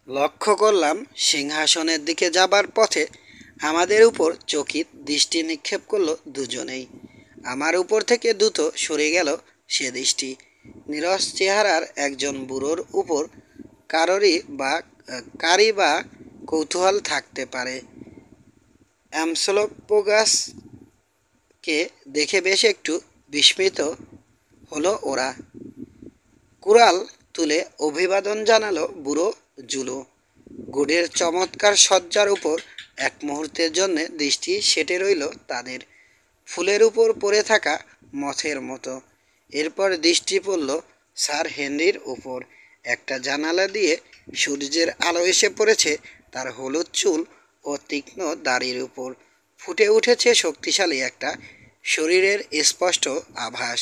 লক্ষ্য করলাম সিংহাসনের দিকে যাবার পথে আমাদের উপর চকিত দৃষ্টি নিক্ষেপ করলো দুজনেই। আমার উপর থেকে দ্রুত সরে গেল সে দৃষ্টি। নীরস চেহারার একজন বুড়োর উপর কারই বা কৌতূহল থাকতে পারে। অ্যামসোলোপোগাসকে দেখে বেশ একটু বিস্মিত হলো ওরা। কুড়াল তুলে অভিবাদন জানালো বুড়ো জুলো। গুডের চমৎকার সজ্জার উপর এক মুহূর্তের জন্যে দৃষ্টি সেটে রইল তাদের, ফুলের উপর পড়ে থাকা মথের মতো। এরপর দৃষ্টি পড়ল স্যার হেনরির উপর। একটা জানালা দিয়ে সূর্যের আলো এসে পড়েছে তার হলুদ চুল ও তীক্ষ্ণ দাড়ির উপর। ফুটে উঠেছে শক্তিশালী একটা শরীরের স্পষ্ট আভাস।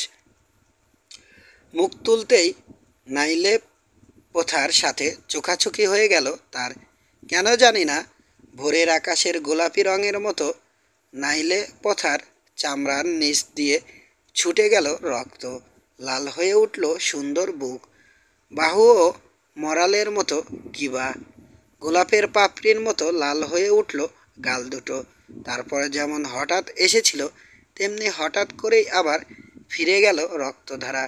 মুখ তুলতেই নাইলে পথার সাথে চোখাচোখি হয়ে গেল তার। কেন জানি না ভোরের আকাশের গোলাপি রঙের মতো নাইলে পথার চামড়ার নিচ দিয়ে ছুটে গেল রক্ত। লাল হয়ে উঠল সুন্দর বুক, বাহুও মরালের মতো কিবা। গোলাপের পাপড়ির মতো লাল হয়ে উঠল গাল দুটো। তারপরে যেমন হঠাৎ এসেছিল তেমনি হঠাৎ করেই আবার ফিরে গেল রক্তধারা।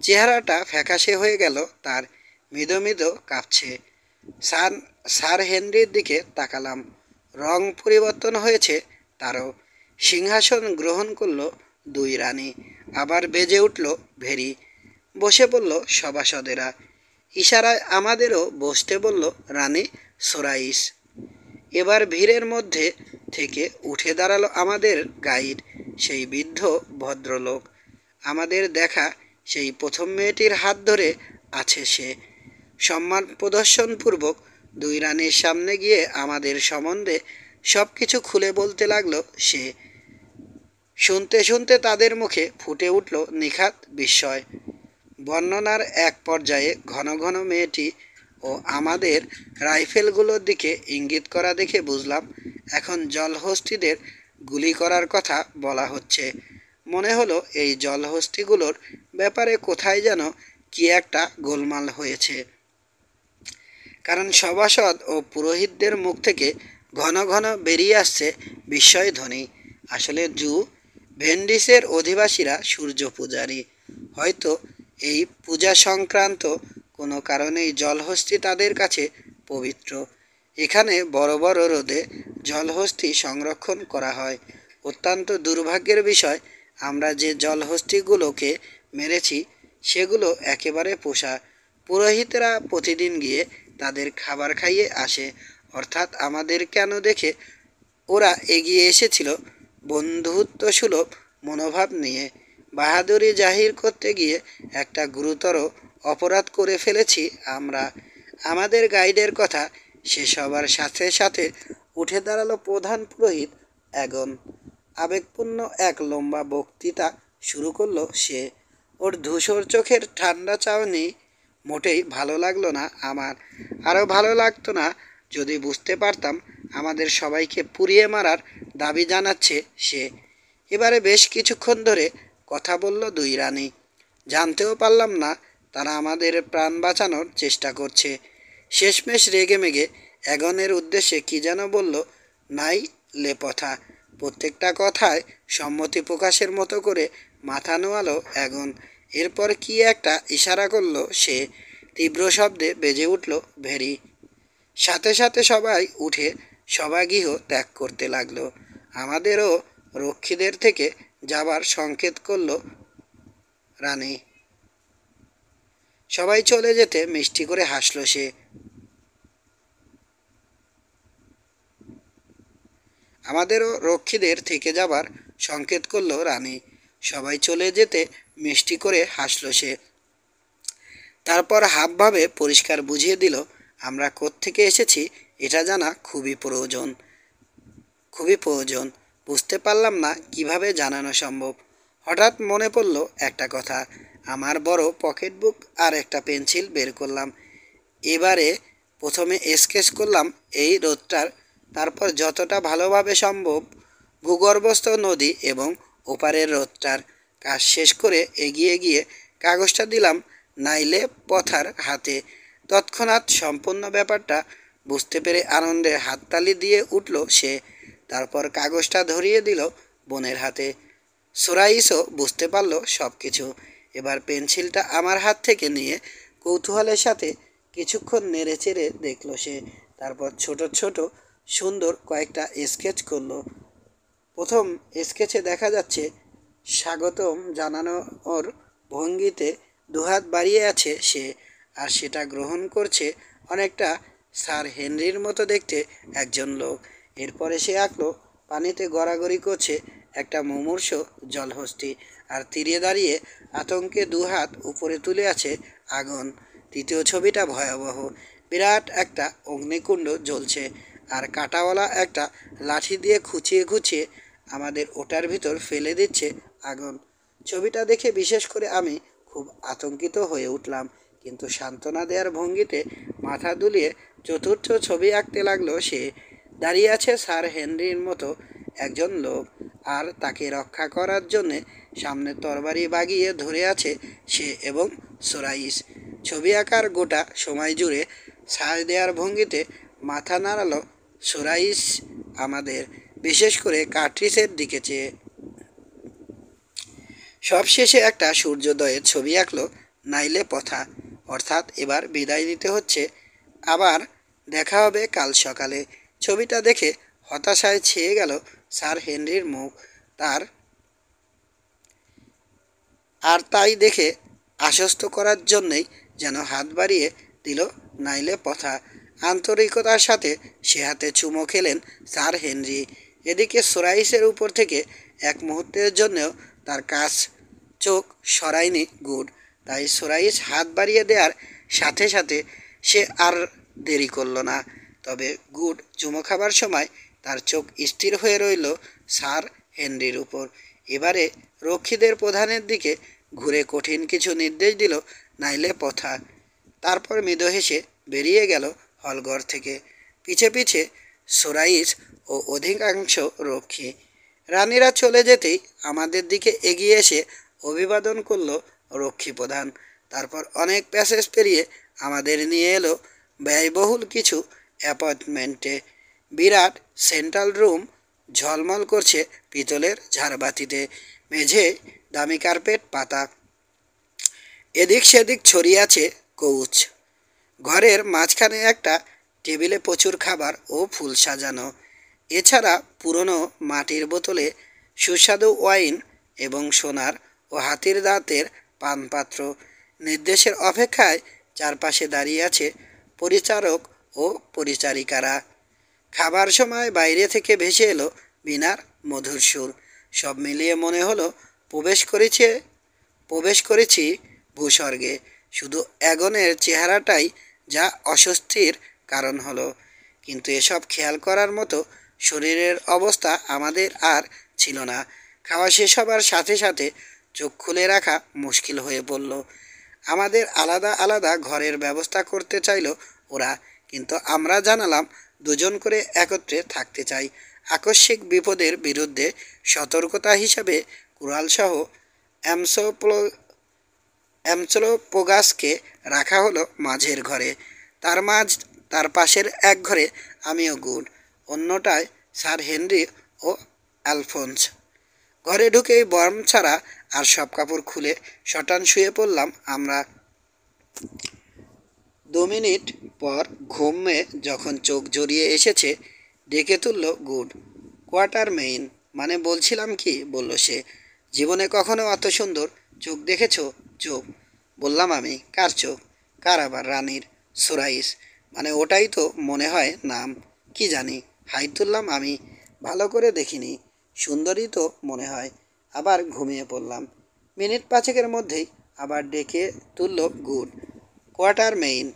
চেহারাটা ফ্যাকাশে হয়ে গেল তার, মৃদু মৃদু কাঁপছে। স্যার হেনরির দিকে তাকালাম। রং পরিবর্তন হয়েছে তারও। সিংহাসন গ্রহণ করল দুই রানী। আবার বেজে উঠল ভেরি। বসে পড়ল সভাসদেরা। ইশারায় আমাদেরও বসতে বলল রানী সোরাইস। এবার ভিড়ের মধ্যে থেকে উঠে দাঁড়ালো আমাদের গাইড, সেই বৃদ্ধ ভদ্রলোক। আমাদের দেখা সেই প্রথম মেয়েটির হাত ধরে আছে সে। সম্মান প্রদর্শনপূর্বক দুই রানীর সামনে গিয়ে আমাদের সম্বন্ধে সব কিছু খুলে বলতে লাগলো সে। শুনতে শুনতে তাদের মুখে ফুটে উঠল নিখাত বিস্ময়। বর্ণনার এক পর্যায়ে ঘন ঘন মেয়েটি ও আমাদের রাইফেলগুলোর দিকে ইঙ্গিত করা দেখে বুঝলাম এখন জলহস্তিদের গুলি করার কথা বলা হচ্ছে। মনে হলো এই জলহস্তিগুলোর ব্যাপারে কোথায় যেন কি একটা গোলমাল হয়েছে, কারণ সভাসদ ও পুরোহিতদের মুখ থেকে ঘন ঘন বেরিয়ে আসছে বিস্ময়ধ্বনি। আসলে ভেন্ডিসের অধিবাসীরা সূর্য পূজারী। হয়তো এই পূজা সংক্রান্ত কোনো কারণেই জলহস্তি তাদের কাছে পবিত্র। এখানে বড় বড় হ্রদে জলহস্তি সংরক্ষণ করা হয়। অত্যন্ত দুর্ভাগ্যের বিষয়, আমরা যে জলহস্তিগুলোকে মেরেছি সেগুলো একেবারে পোষা। পুরোহিতরা প্রতিদিন গিয়ে তাদের খাবার খাইয়ে আসে। অর্থাৎ আমাদের কেন দেখে ওরা এগিয়ে এসেছিল বন্ধুত্বসুলভ মনোভাব নিয়ে। বাহাদুরি জাহির করতে গিয়ে একটা গুরুতর অপরাধ করে ফেলেছি আমরা। আমাদের গাইডের কথা শেষ হবার সাথে সাথে উঠে দাঁড়ালো প্রধান পুরোহিত অ্যাগন। আবেগপূর্ণ এক লম্বা বক্তৃতা শুরু করলো সে। ওর ধূসর চোখের ঠান্ডা চাহনি মোটেই ভালো লাগলো না আমার। আরও ভালো লাগতো না যদি বুঝতে পারতাম আমাদের সবাইকে পুড়িয়ে মারার দাবি জানাচ্ছে সে। এবারে বেশ কিছুক্ষণ ধরে কথা বলল দুই রানী। জানতেও পারলাম না তারা আমাদের প্রাণ বাঁচানোর চেষ্টা করছে। শেষমেশ রেগে মেগে অ্যাগনের উদ্দেশ্যে কি যেন বলল নাই লেপথা। প্রত্যেকটা কথায় সম্মতি প্রকাশের মতো করে মাথা নোয়ালো অ্যাগন। এরপর কি একটা ইশারা করলো সে। তীব্র শব্দে বেজে উঠল ভেরি। সাথে সাথে সবাই উঠে সভাগৃহ ত্যাগ করতে লাগলো। আমাদেরও রক্ষীদের থেকে যাবার সংকেত করল রানী। সবাই চলে যেতে মিষ্টি করে হাসল সে। আমাদেরও রক্ষীদের থেকে যাবার সংকেত করল রানী। সবাই চলে যেতে মিষ্টি করে হাসল সে। তারপর হাবভাবে পরিষ্কার বুঝিয়ে দিল আমরা কোত্থেকে এসেছি এটা জানা খুবই প্রয়োজন। বুঝতে পারলাম না কিভাবে জানানো সম্ভব। হঠাৎ মনে পড়ল একটা কথা। আমার বড় পকেট বুক আর একটা পেন্সিল বের করলাম। এবারে প্রথমে স্কেচ করলাম এই হ্রদটার, তারপর যতটা ভালোভাবে সম্ভব ভূগর্ভস্থ নদী এবং ওপারের হ্রদটার। কাজ শেষ করে এগিয়ে গিয়ে কাগজটা দিলাম নাইলে পথার হাতে। তৎক্ষণাৎ সম্পূর্ণ ব্যাপারটা বুঝতে পেরে আনন্দে হাততালি দিয়ে উঠল সে। তারপর কাগজটা ধরিয়ে দিল বোনের হাতে। সোরাইসও বুঝতে পারল সব কিছু। এবার পেন্সিলটা আমার হাত থেকে নিয়ে কৌতূহলের সাথে কিছুক্ষণ নেড়ে চেড়ে দেখল সে। তারপর ছোট ছোট সুন্দর কয়েকটা স্কেচ করলো। প্রথম স্কেচে দেখা যাচ্ছে স্বাগতম জানানোর ভঙ্গিতে দুহাত বাড়িয়ে আছে সে, আর সেটা গ্রহণ করছে অনেকটা স্যার হেনরির মতো দেখতে একজন লোক। এরপরে সে আঁকলো পানিতে গড়াগড়ি করছে একটা মুমূর্ষ জলহস্তি, আর তীরে দাঁড়িয়ে আতঙ্কে দুহাত উপরে তুলে আছে আগুন। তৃতীয় ছবিটা ভয়াবহ। বিরাট একটা অগ্নিকুণ্ড জ্বলছে, আর কাঁটাওয়ালা একটা লাঠি দিয়ে খুঁচিয়ে খুঁচিয়ে আমাদের ওটার ভিতর ফেলে দিচ্ছে আগুন। ছবিটা দেখে বিশেষ করে আমি খুব আতঙ্কিত হয়ে উঠলাম, কিন্তু সান্ত্বনা দেওয়ার ভঙ্গিতে মাথা দুলিয়ে চতুর্থ ছবি আঁকতে লাগলো সে। দাঁড়িয়ে আছে স্যার হেনরির মতো একজন লোক, আর তাকে রক্ষা করার জন্যে সামনে তরবারি বাগিয়ে ধরে আছে সে এবং সোরাইস। ছবি আঁকার গোটা সময় জুড়ে ছাই দেওয়ার ভঙ্গিতে মাথা নাড়ালো সোরাইস আমাদের, বিশেষ করে কার্ট্রিসের দিকে চেয়ে। সবশেষে একটা সূর্যোদয়ের ছবি আঁকলো নাইলে পথা, অর্থাৎ এবার বিদায় নিতে হচ্ছে, আবার দেখা হবে কাল সকালে। ছবিটা দেখে হতাশায় ছেয়ে গেল স্যার হেনরির মুখ। তার আর তাই দেখে আশ্বস্ত করার জন্যেই যেন হাত বাড়িয়ে দিল নাইলে পথা। আন্তরিকতার সাথে সে হাতে চুমো খেলেন স্যার হেনরি। এদিকে সোরাইসের উপর থেকে এক মুহূর্তের জন্যেও তার কাছ চোখ সরায়নি গুড। তাই সোরাইস হাত বাড়িয়ে দেওয়ার সাথে সাথে সে আর দেরি করল না। তবে গুড চুমো খাবার সময় তার চোখ স্থির হয়ে রইল স্যার হেনরির উপর। এবারে রক্ষীদের প্রধানের দিকে ঘুরে কঠিন কিছু নির্দেশ দিল নাইলে পথা। তারপর মৃদু হেসে বেরিয়ে গেল হলঘর থেকে, পিছে পিছে সোরাইস ও অধিকাংশ রক্ষী। রানীরা চলে যেতেই আমাদের দিকে এগিয়ে এসে অভিবাদন করল রক্ষী প্রধান। তারপর অনেক প্যাসেজ পেরিয়ে আমাদের নিয়ে এলো ব্যয়বহুল কিছু অ্যাপার্টমেন্টে। বিরাট সেন্ট্রাল রুম ঝলমল করছে পিতলের ঝাড়বাতিতে। মেঝে দামি কার্পেট পাতা, এদিক সেদিক ছড়িয়ে আছে কৌচ। ঘরের মাঝখানে একটা টেবিলে প্রচুর খাবার ও ফুল সাজানো। এছাড়া পুরনো মাটির বোতলে সুস্বাদু ওয়াইন এবং সোনার ও হাতির দাঁতের পানপাত্র। নির্দেশের অপেক্ষায় চারপাশে দাঁড়িয়ে আছে পরিচারক ও পরিচারিকারা। খাবার সময় বাইরে থেকে ভেসে এলো বীণার মধুর সুর। সব মিলিয়ে মনে হলো প্রবেশ করেছি ভূস্বর্গে। শুধু অ্যাগনের চেহারাটাই যা অস্বস্তির কারণ হলো, কিন্তু এসব খেয়াল করার মতো শরীরের অবস্থা আমাদের আর ছিল না। খাওয়া শেষ হবার সাথে সাথে চোখ খুলে রাখা মুশকিল হয়ে পড়ল। আমাদের আলাদা আলাদা ঘরের ব্যবস্থা করতে চাইল ওরা, কিন্তু আমরা জানালাম দুজন করে একত্রে থাকতে চাই। আকস্মিক বিপদের বিরুদ্ধে সতর্কতা হিসাবে কুড়ালসহ অ্যামস্ট্রোপোগাসকে রাখা হলো মাঝের ঘরে। তার পাশের এক ঘরে আমিও গুড, অন্যটায় স্যার হেনরি ও আলফোন্স। ঘরে ঢুকেই বর্ম ছাড়া আর সব কাপড় খুলে শটান শুয়ে পড়লাম আমরা। 2 মিনিট পর ঘুমে যখন চোখ জড়িয়ে এসেছে ডেকে তুলল গুড। কোয়ার্টার মেইন মানে বলছিলাম কি, বলল সে। জীবনে কখনো অত সুন্দর চোখ দেখেছো? চোখ, বললাম আমি। কার চোখ? কার আবার? রানীর। সোরাইস মানে ওটাই তো মনে হয় নাম। কি জানি, হাই তুললাম আমি। ভালো করে দেখিনি, সুন্দরী তো মনে হয়। আবার ঘুমিয়ে পড়লাম। মিনিট পাঁচেকের মধ্যেই আবার ডেকে তুলল গুড। কোয়ার্টার মেইন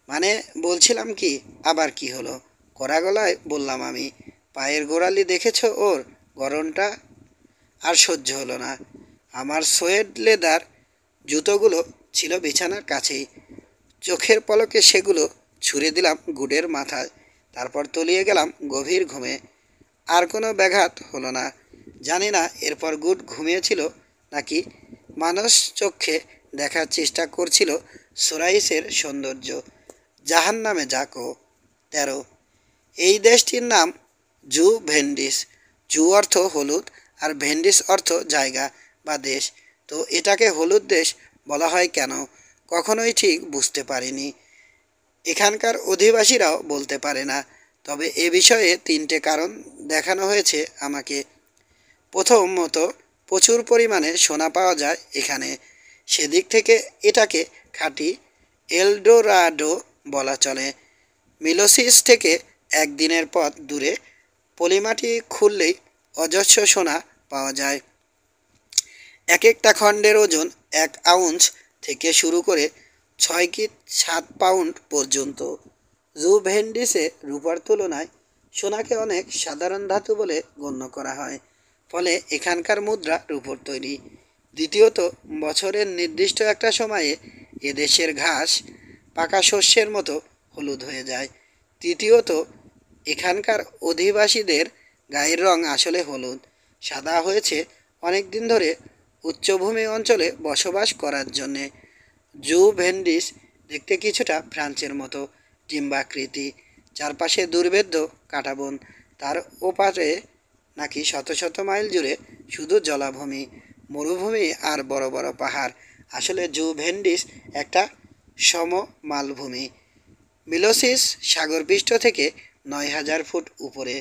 মানে বলছিলাম কি, আবার কি হলো? কড়া গলায় বললাম আমি। পায়ের গোড়ালি দেখেছ ওর? গরমটা আর সহ্য হলো না। আমার সোয়েড লেদার জুতোগুলো ছিল বিছানার কাছেই। চোখের পলকে সেগুলো ছুঁড়ে দিলাম গুডের মাথায়। তারপর তলিয়ে গেলাম গভীর ঘুমে। আর কোনো ব্যাঘাত হলো না। জানি না এরপর গুড ঘুমিয়েছিল নাকি মানুষ চক্ষে দেখার চেষ্টা করছিল সোরাইসের সৌন্দর্য। জাহান্নামে যাকো। 13, এই দেশটির নাম জুভেন্ডিস। জু অর্থ হলুদ আর ভেন্ডিস অর্থ জায়গা বা দেশ। তো এটাকে হলুদ দেশ বলা হয় কেন কখনোই ঠিক বুঝতে পারিনি। এখানকার অধিবাসীরাও বলতে পারে না। তবে এ বিষয়ে 3টে কারণ দেখানো হয়েছে আমাকে। প্রথমত, প্রচুর পরিমাণে সোনা পাওয়া যায় এখানে। সেদিক থেকে এটাকে খাঁটি এলডোরাডো বলা চলে। মিলোসিস থেকে একদিনের পথ দূরে পলিমাটি খুললেই অজস্র সোনা পাওয়া যায়। এক একটা খণ্ডের ওজন 1 আউন্স থেকে শুরু করে 6 কি 7 পাউন্ড পর্যন্ত। জুভেন্ডিসে রূপার তুলনায় সোনাকে অনেক সাধারণ ধাতু বলে গণ্য করা হয়, ফলে এখানকার মুদ্রা রূপোর তৈরি। দ্বিতীয়ত, বছরের নির্দিষ্ট একটা সময়ে এদেশের ঘাস পাকা শস্যের মতো হলুদ হয়ে যায়। তৃতীয়ত, এখানকার অধিবাসীদের গায়ের রং আসলে হলুদ। সাদা হয়েছে অনেক দিন ধরে উচ্চভূমি অঞ্চলে বসবাস করার জন্যে। জুভেন্ডিস দেখতে কিছুটা ফ্রান্সের মতো, ডিম্বাকৃতি, চারপাশে দুর্ভেদ্য কাঁটাবন, তার ওপারে নাকি শত শত মাইল জুড়ে শুধু জলাভূমি, মরুভূমি আর বড় বড় পাহাড়। আসলে জুভেন্ডিস একটা সমমালভূমি। মিলোসিস সাগরপৃষ্ঠ থেকে 9,000 ফুট উপরে।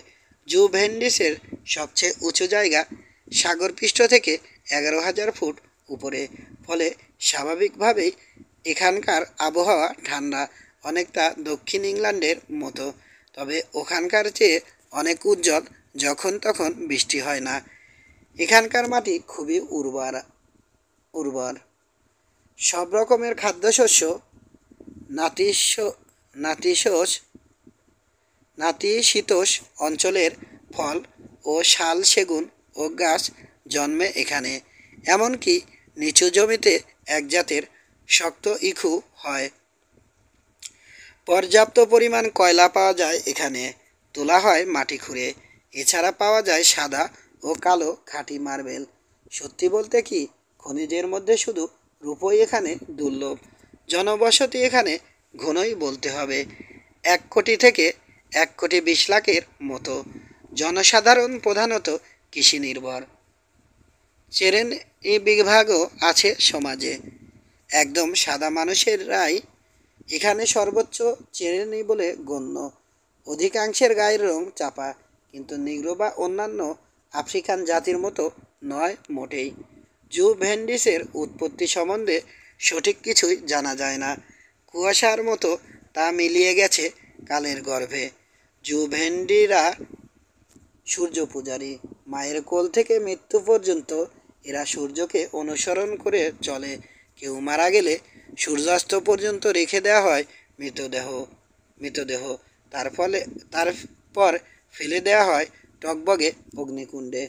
জুভেন্ডিসের সবচেয়ে উঁচু জায়গা সাগরপৃষ্ঠ থেকে 11,000 ফুট উপরে, ফলে স্বাভাবিকভাবেই এখানকার আবহাওয়া ঠান্ডা, অনেকটা দক্ষিণ ইংল্যান্ডের মতো। তবে ওখানকার চেয়ে অনেক উজ্জ্বল, যখন তখন বৃষ্টি হয় না। এখানকার মাটি খুবই উর্বর। সব রকমের খাদ্যশস্য, নাতিশীতোষ অঞ্চলের ফল ও শাল, সেগুন ও গাছ জন্মে এখানে। এমনকি নিচু জমিতে এক জাতের শক্ত ইখু হয়। পর্যাপ্ত পরিমাণ কয়লা পাওয়া যায় এখানে, তোলা হয় মাটি খুঁড়ে। এছাড়া পাওয়া যায় সাদা ও কালো খাঁটি মার্বেল। সত্যি বলতে কি, খনিজের মধ্যে শুধু রূপই এখানে দুর্লভ। জনবসতি এখানে ঘনই বলতে হবে, 1 কোটি থেকে 1,20,00,000-এর মতো। জনসাধারণ প্রধানত কৃষি নির্ভর। চেরেন এই বিভাগও আছে সমাজে। একদম সাদা মানুষেরাই এখানে সর্বোচ্চ চেরেনি বলে গণ্য। অধিকাংশের গায়ের রং চাপা, কিন্তু নিগ্রো বা অন্যান্য আফ্রিকান জাতির মতো নয় মোটেই। জুভেন্ডিসের উৎপত্তি সম্বন্ধে সঠিক কিছুই জানা যায় না। কুয়াশার মতো তা মিলিয়ে গেছে কালের গর্ভে। জুভেন্ডিরা সূর্য পূজারী। মায়ের কোল থেকে মৃত্যু পর্যন্ত এরা সূর্যকে অনুসরণ করে চলে। কেউ মারা গেলে সূর্যাস্ত পর্যন্ত রেখে দেওয়া হয় মৃতদেহ। তারপর ফেলে দেওয়া হয় টগবগে অগ্নিকুণ্ডে।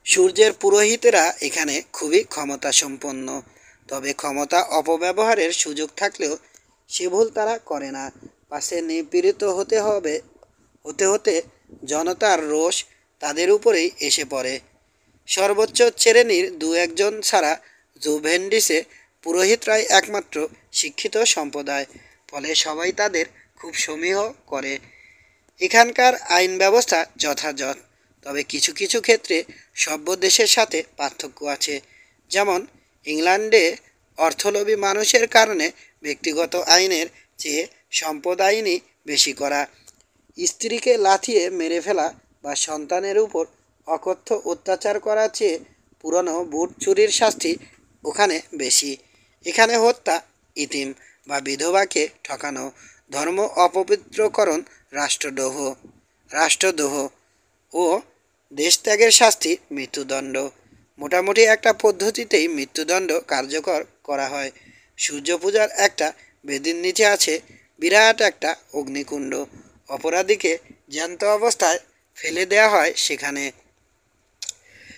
সূর্যের পুরোহিতেরা এখানে খুবই ক্ষমতা সম্পন্ন। তবে ক্ষমতা অপব্যবহারের সুযোগ থাকলেও সে ভুল তারা করে না। পাশে নিপীড়িত হতে জনতার রোষ তাদের উপরেই এসে পড়ে। সর্বোচ্চ শ্রেণীর 2-1 জন ছাড়া জুভেন্ডিসে পুরোহিতরাই একমাত্র শিক্ষিত সম্প্রদায়, ফলে সবাই তাদের খুব সমীহ করে। এখানকার আইন ব্যবস্থা যথাযথ, তবে কিছু কিছু ক্ষেত্রে সভ্য দেশের সাথে পার্থক্য আছে। যেমন ইংল্যান্ডে অর্থলোভী মানুষের কারণে ব্যক্তিগত আইনের চেয়ে সম্পদ আইনই বেশি করা। স্ত্রীকে লাথিয়ে মেরে ফেলা বা সন্তানের উপর অকথ্য অত্যাচার করার চেয়ে পুরনো বুট চুরির শাস্তি ওখানে বেশি। এখানে হত্যা, ইতিম বা বিধবাকে ঠকানো, ধর্ম অপবিত্রকরণ, রাষ্ট্রদ্রোহ ও দেশত্যাগের শাস্তি মৃত্যুদণ্ড। মোটামুটি একটা পদ্ধতিতেই মৃত্যুদণ্ড কার্যকর করা হয়। সূর্য পূজার একটা বেদির নিচে আছে বিরাট একটা অগ্নিকুণ্ড। অপরাধীকে জ্যান্ত অবস্থায় ফেলে দেওয়া হয় সেখানে।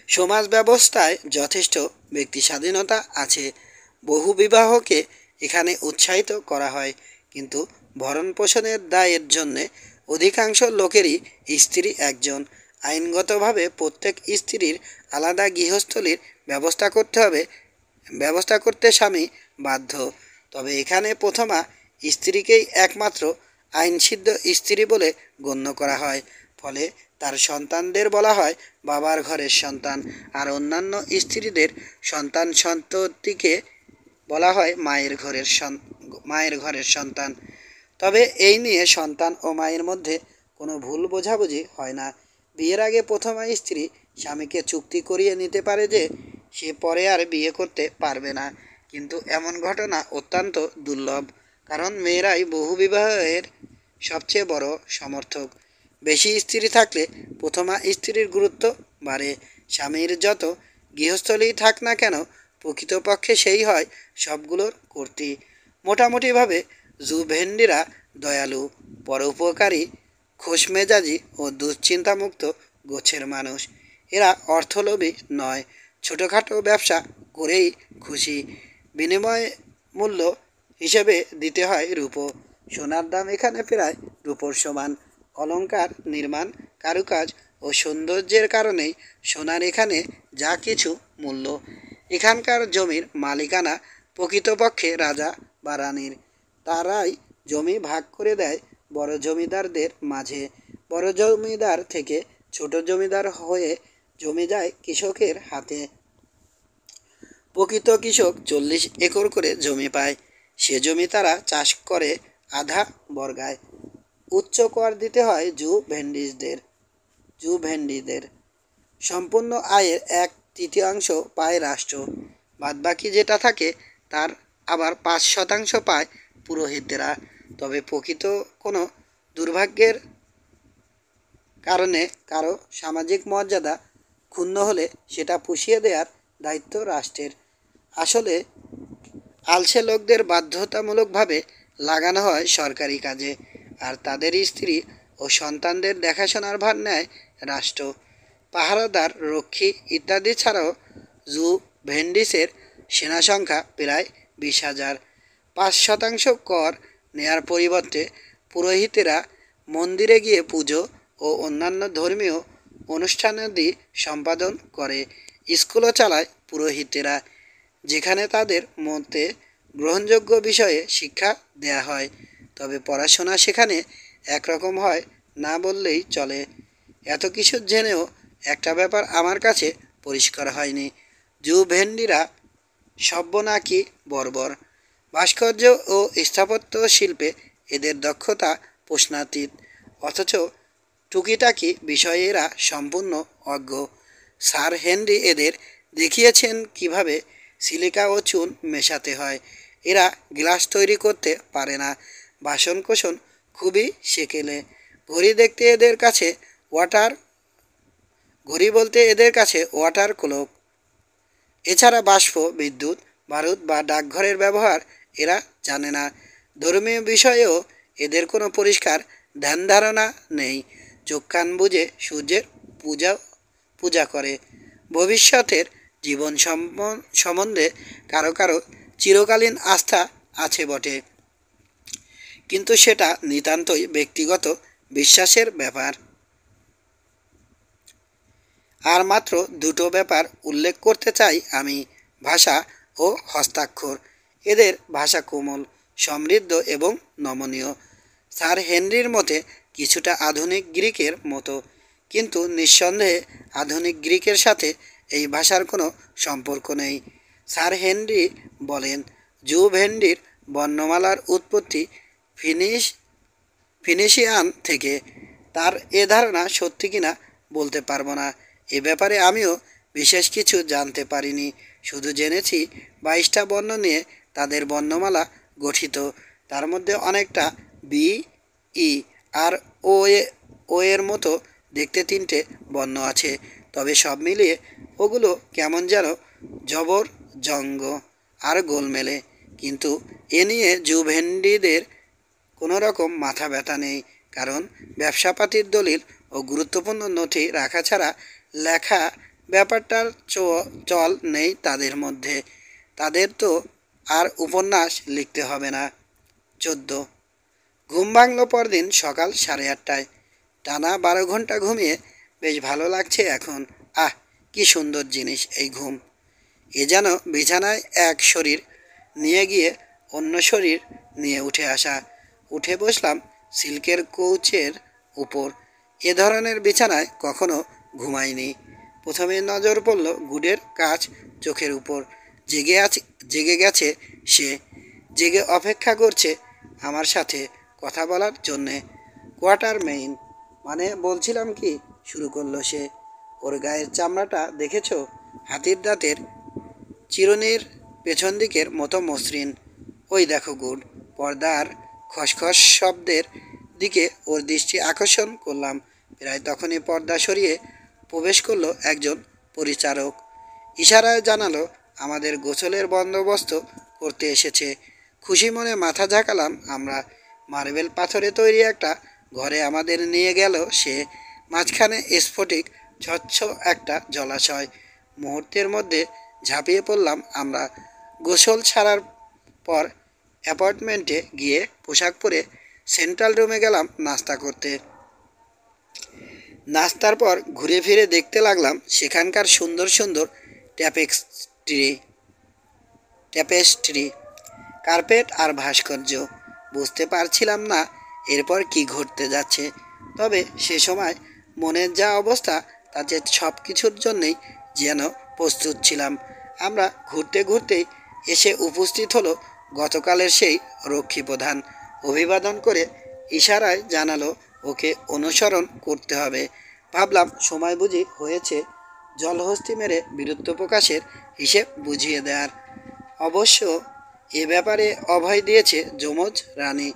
সমাজ ব্যবস্থায় যথেষ্ট ব্যক্তি স্বাধীনতা আছে। বহু বিবাহকে এখানে উৎসাহিত করা হয়, কিন্তু ভরণ পোষণের দায়ের জন্যে অধিকাংশ লোকেরই স্ত্রী একজন। আইনগতভাবে প্রত্যেক স্ত্রীর আলাদা গৃহস্থলীর ব্যবস্থা করতে স্বামী বাধ্য। তবে এখানে প্রথমা স্ত্রীকেই একমাত্র আইনসিদ্ধ স্ত্রী বলে গণ্য করা হয়। ফলে তার সন্তানদের বলা হয় বাবার ঘরের সন্তান, আর অন্যান্য স্ত্রীদের সন্তান সন্ততিকে বলা হয় মায়ের ঘরের সন্তান। তবে এই নিয়ে সন্তান ও মায়ের মধ্যে কোনো ভুল বোঝাবুঝি হয় না। বিয়ের আগে প্রথমা স্ত্রী স্বামীকে চুক্তি করিয়ে নিতে পারে যে সে পরে আর বিয়ে করতে পারবে না, কিন্তু এমন ঘটনা অত্যন্ত দুর্লভ, কারণ মেয়েরাই বহুবিবাহের সবচেয়ে বড় সমর্থক। বেশি স্ত্রী থাকলে প্রথমা স্ত্রীর গুরুত্ব বাড়ে। স্বামীর যত গৃহস্থলেই থাক না কেন, প্রকৃতপক্ষে সেই হয় সবগুলোর কর্ত্রী। মোটামুটিভাবে জুভেন্ডিরা দয়ালু, পরোপকারী, খোশমেজাজি ও দুশ্চিন্তামুক্ত গোছের মানুষ। এরা অর্থলোভী নয়, ছোটোখাটো ব্যবসা করেই খুশি। বিনিময় মূল্য হিসেবে দিতে হয় রূপো। সোনার দাম এখানে প্রায় রূপোর সমান। অলংকার, নির্মাণ, কারুকাজ ও সৌন্দর্যের কারণেই সোনার এখানে যা কিছু মূল্য। এখানকার জমির মালিকানা প্রকৃতপক্ষে রাজা বা রানীর। তারাই জমি ভাগ করে দেয় বড় জমিদারদের মাঝে। বড় জমিদার থেকে ছোট জমিদার হয়ে জমি যায় কৃষকের হাতে। প্রকৃত কৃষক 40 একর করে জমি পায়। সে জমি তারা চাষ করে আধা বর্গায়। উচ্চ কর দিতে হয় জুভেন্ডিদের। সম্পূর্ণ আয়ের 1/3 পায় রাষ্ট্র। বাদবাকি যেটা থাকে তার আবার 5% পায় পুরোহিতরা। তবে প্রকৃত কোনো দুর্ভাগ্যের কারণে কারো সামাজিক মর্যাদা ক্ষুণ্ণ হলে সেটা পুষিয়ে দেওয়ার দায়িত্ব রাষ্ট্রের। আসলে আলসে লোকদের বাধ্যতামূলকভাবে লাগানো হয় সরকারি কাজে, আর তাদের স্ত্রী ও সন্তানদের দেখাশোনার ভার নেয় রাষ্ট্র। পাহারাদার, রক্ষী ইত্যাদি ছাড়াও জুভেন্ডিসের সেনা সংখ্যা প্রায় 20,000। 5% কর নেয়ার পরিবর্তে পুরোহিতেরা মন্দিরে গিয়ে পুজো ও অন্যান্য ধর্মীয় অনুষ্ঠানাদি সম্পাদন করে। স্কুলও চালায় পুরোহিতেরা, যেখানে তাদের মতে গ্রহণযোগ্য বিষয়ে শিক্ষা দেয়া হয়। তবে পড়াশোনা সেখানে একরকম হয় না বললেই চলে। এত কিছু জেনেও একটা ব্যাপার আমার কাছে পরিষ্কার হয়নি, জুভেন্ডিরা সভ্য নাকি বর্বর। ভাস্কর্য ও স্থাপত্য শিল্পে এদের দক্ষতা প্রশ্নাতীত, অথচ টুকিটাকি বিষয়ে এরা সম্পূর্ণ অজ্ঞ। স্যার হেনরি এদের দেখিয়েছেন কিভাবে সিলিকা ও চুন মেশাতে হয়। এরা গ্লাস তৈরি করতে পারে না, বাসনকোসন খুবই সেকেলে। ঘড়ি বলতে এদের কাছে ওয়াটার ক্লক। এছাড়া বাষ্প, বিদ্যুৎ, বারুদ বা ডাকঘরের ব্যবহার এরা জানে না। ধর্মীয় বিষয়েও এদের কোনো পরিষ্কার ধ্যান ধারণা নেই। চোখ কান বুজে সূর্যের পূজা করে। ভবিষ্যতের জীবন সম্বন্ধে কারো কারো চিরকালীন আস্থা আছে বটে, কিন্তু সেটা নিতান্তই ব্যক্তিগত বিশ্বাসের ব্যাপার। আর মাত্র দুটো ব্যাপার উল্লেখ করতে চাই আমি, ভাষা ও হস্তাক্ষর। এদের ভাষা কোমল, সমৃদ্ধ এবং নমনীয়। স্যার হেনরির মতে কিছুটা আধুনিক গ্রিকের মতো, কিন্তু নিঃসন্দেহে আধুনিক গ্রিকের সাথে এই ভাষার কোনো সম্পর্ক নেই। স্যার হেনরি বলেন, জুভেন্ডির বর্ণমালার উৎপত্তি ফিনিশিয়ান থেকে। তার এ ধারণা সত্যি কিনা বলতে পারবো না। এ ব্যাপারে আমিও বিশেষ কিছু জানতে পারিনি, শুধু জেনেছি 22টা বর্ণ নিয়ে তাদের বর্ণমালা গঠিত। তার মধ্যে অনেকটা বি, ই আর ও এর মতো দেখতে 3টে বর্ণ আছে। তবে সব মিলিয়ে ওগুলো কেমন যেন জবর, জঙ্গ আর গোলমেলে। কিন্তু এ নিয়ে জুভেন্ডিদের কোনো রকম মাথা ব্যথা নেই, কারণ ব্যবসাপাতির দলিল ও গুরুত্বপূর্ণ নথি রাখা ছাড়া লেখা ব্যাপারটার চল নেই তাদের মধ্যে। তাদের তো আর উপন্যাস লিখতে হবে না। 14। ঘুম ভাঙল পরদিন সকাল 8:30টায়। টানা 12 ঘন্টা ঘুমিয়ে বেশ ভালো লাগছে এখন। আহ, কি সুন্দর জিনিস এই ঘুম! এ যেন বিছানায় এক শরীর নিয়ে গিয়ে অন্য শরীর নিয়ে উঠে বসলাম সিল্কের কৌচের উপর। এ ধরনের বিছানায় কখনো ঘুমাইনি। প্রথমে নজর পড়ল গুডের কাজ চোখের উপর। জেগে গেছে সে, জেগে অপেক্ষা করছে আমার সাথে কথা বলার জন্যে। কোয়ার্টার মেইন মানে বলছিলাম কি, শুরু করলো সে। ওর গায়ের চামড়াটা দেখেছ? হাতির দাঁতের চিরুনির পেছন দিকের মতো মসৃণ। ওই দেখো গুড। পর্দার খসখস শব্দের দিকে ওর দৃষ্টি আকর্ষণ করলাম। প্রায় তখনই পর্দা সরিয়ে প্রবেশ করলো একজন পরিচারক। ইশারায় জানালো আমাদের গোসলের বন্দোবস্ত করতে এসেছে। খুশি মনে মাথা ঝাঁকালাম আমরা। মার্বেল পাথরে তৈরি একটা ঘরে আমাদের নিয়ে গেল সে। মাঝখানে স্ফটিক স্বচ্ছ একটা জলাশয়। মুহূর্তের মধ্যে ঝাঁপিয়ে পড়লাম আমরা। গোসল ছাড়ার পর অ্যাপার্টমেন্টে গিয়ে পোশাক পরে সেন্ট্রাল রুমে গেলাম নাস্তা করতে। নাস্তার পর ঘুরে ফিরে দেখতে লাগলাম সেখানকার সুন্দর সুন্দর ট্যাপেস্ট্রি, কার্পেট আর ভাস্কর্য। বুঝতে পারছিলাম না এরপর কি ঘটতে যাচ্ছে। তবে সে সময় মনের যা অবস্থা তাতে সব কিছুর জন্যেই যেন প্রস্তুত ছিলাম। আমরা ঘুরতে ঘুরতেই এসে উপস্থিত হলো গতকালের সেই রক্ষী প্রধান। অভিবাদন করে ইশারায় জানালো ওকে অনুসরণ করতে হবে। ভাবলাম সময় বুঝি হয়েছে জলহস্তি মেরে বীরত্ব প্রকাশের হিসেব বুঝিয়ে দেওয়ার। অবশ্য এ ব্যাপারে অভয় দিয়েছে যমজ রানী।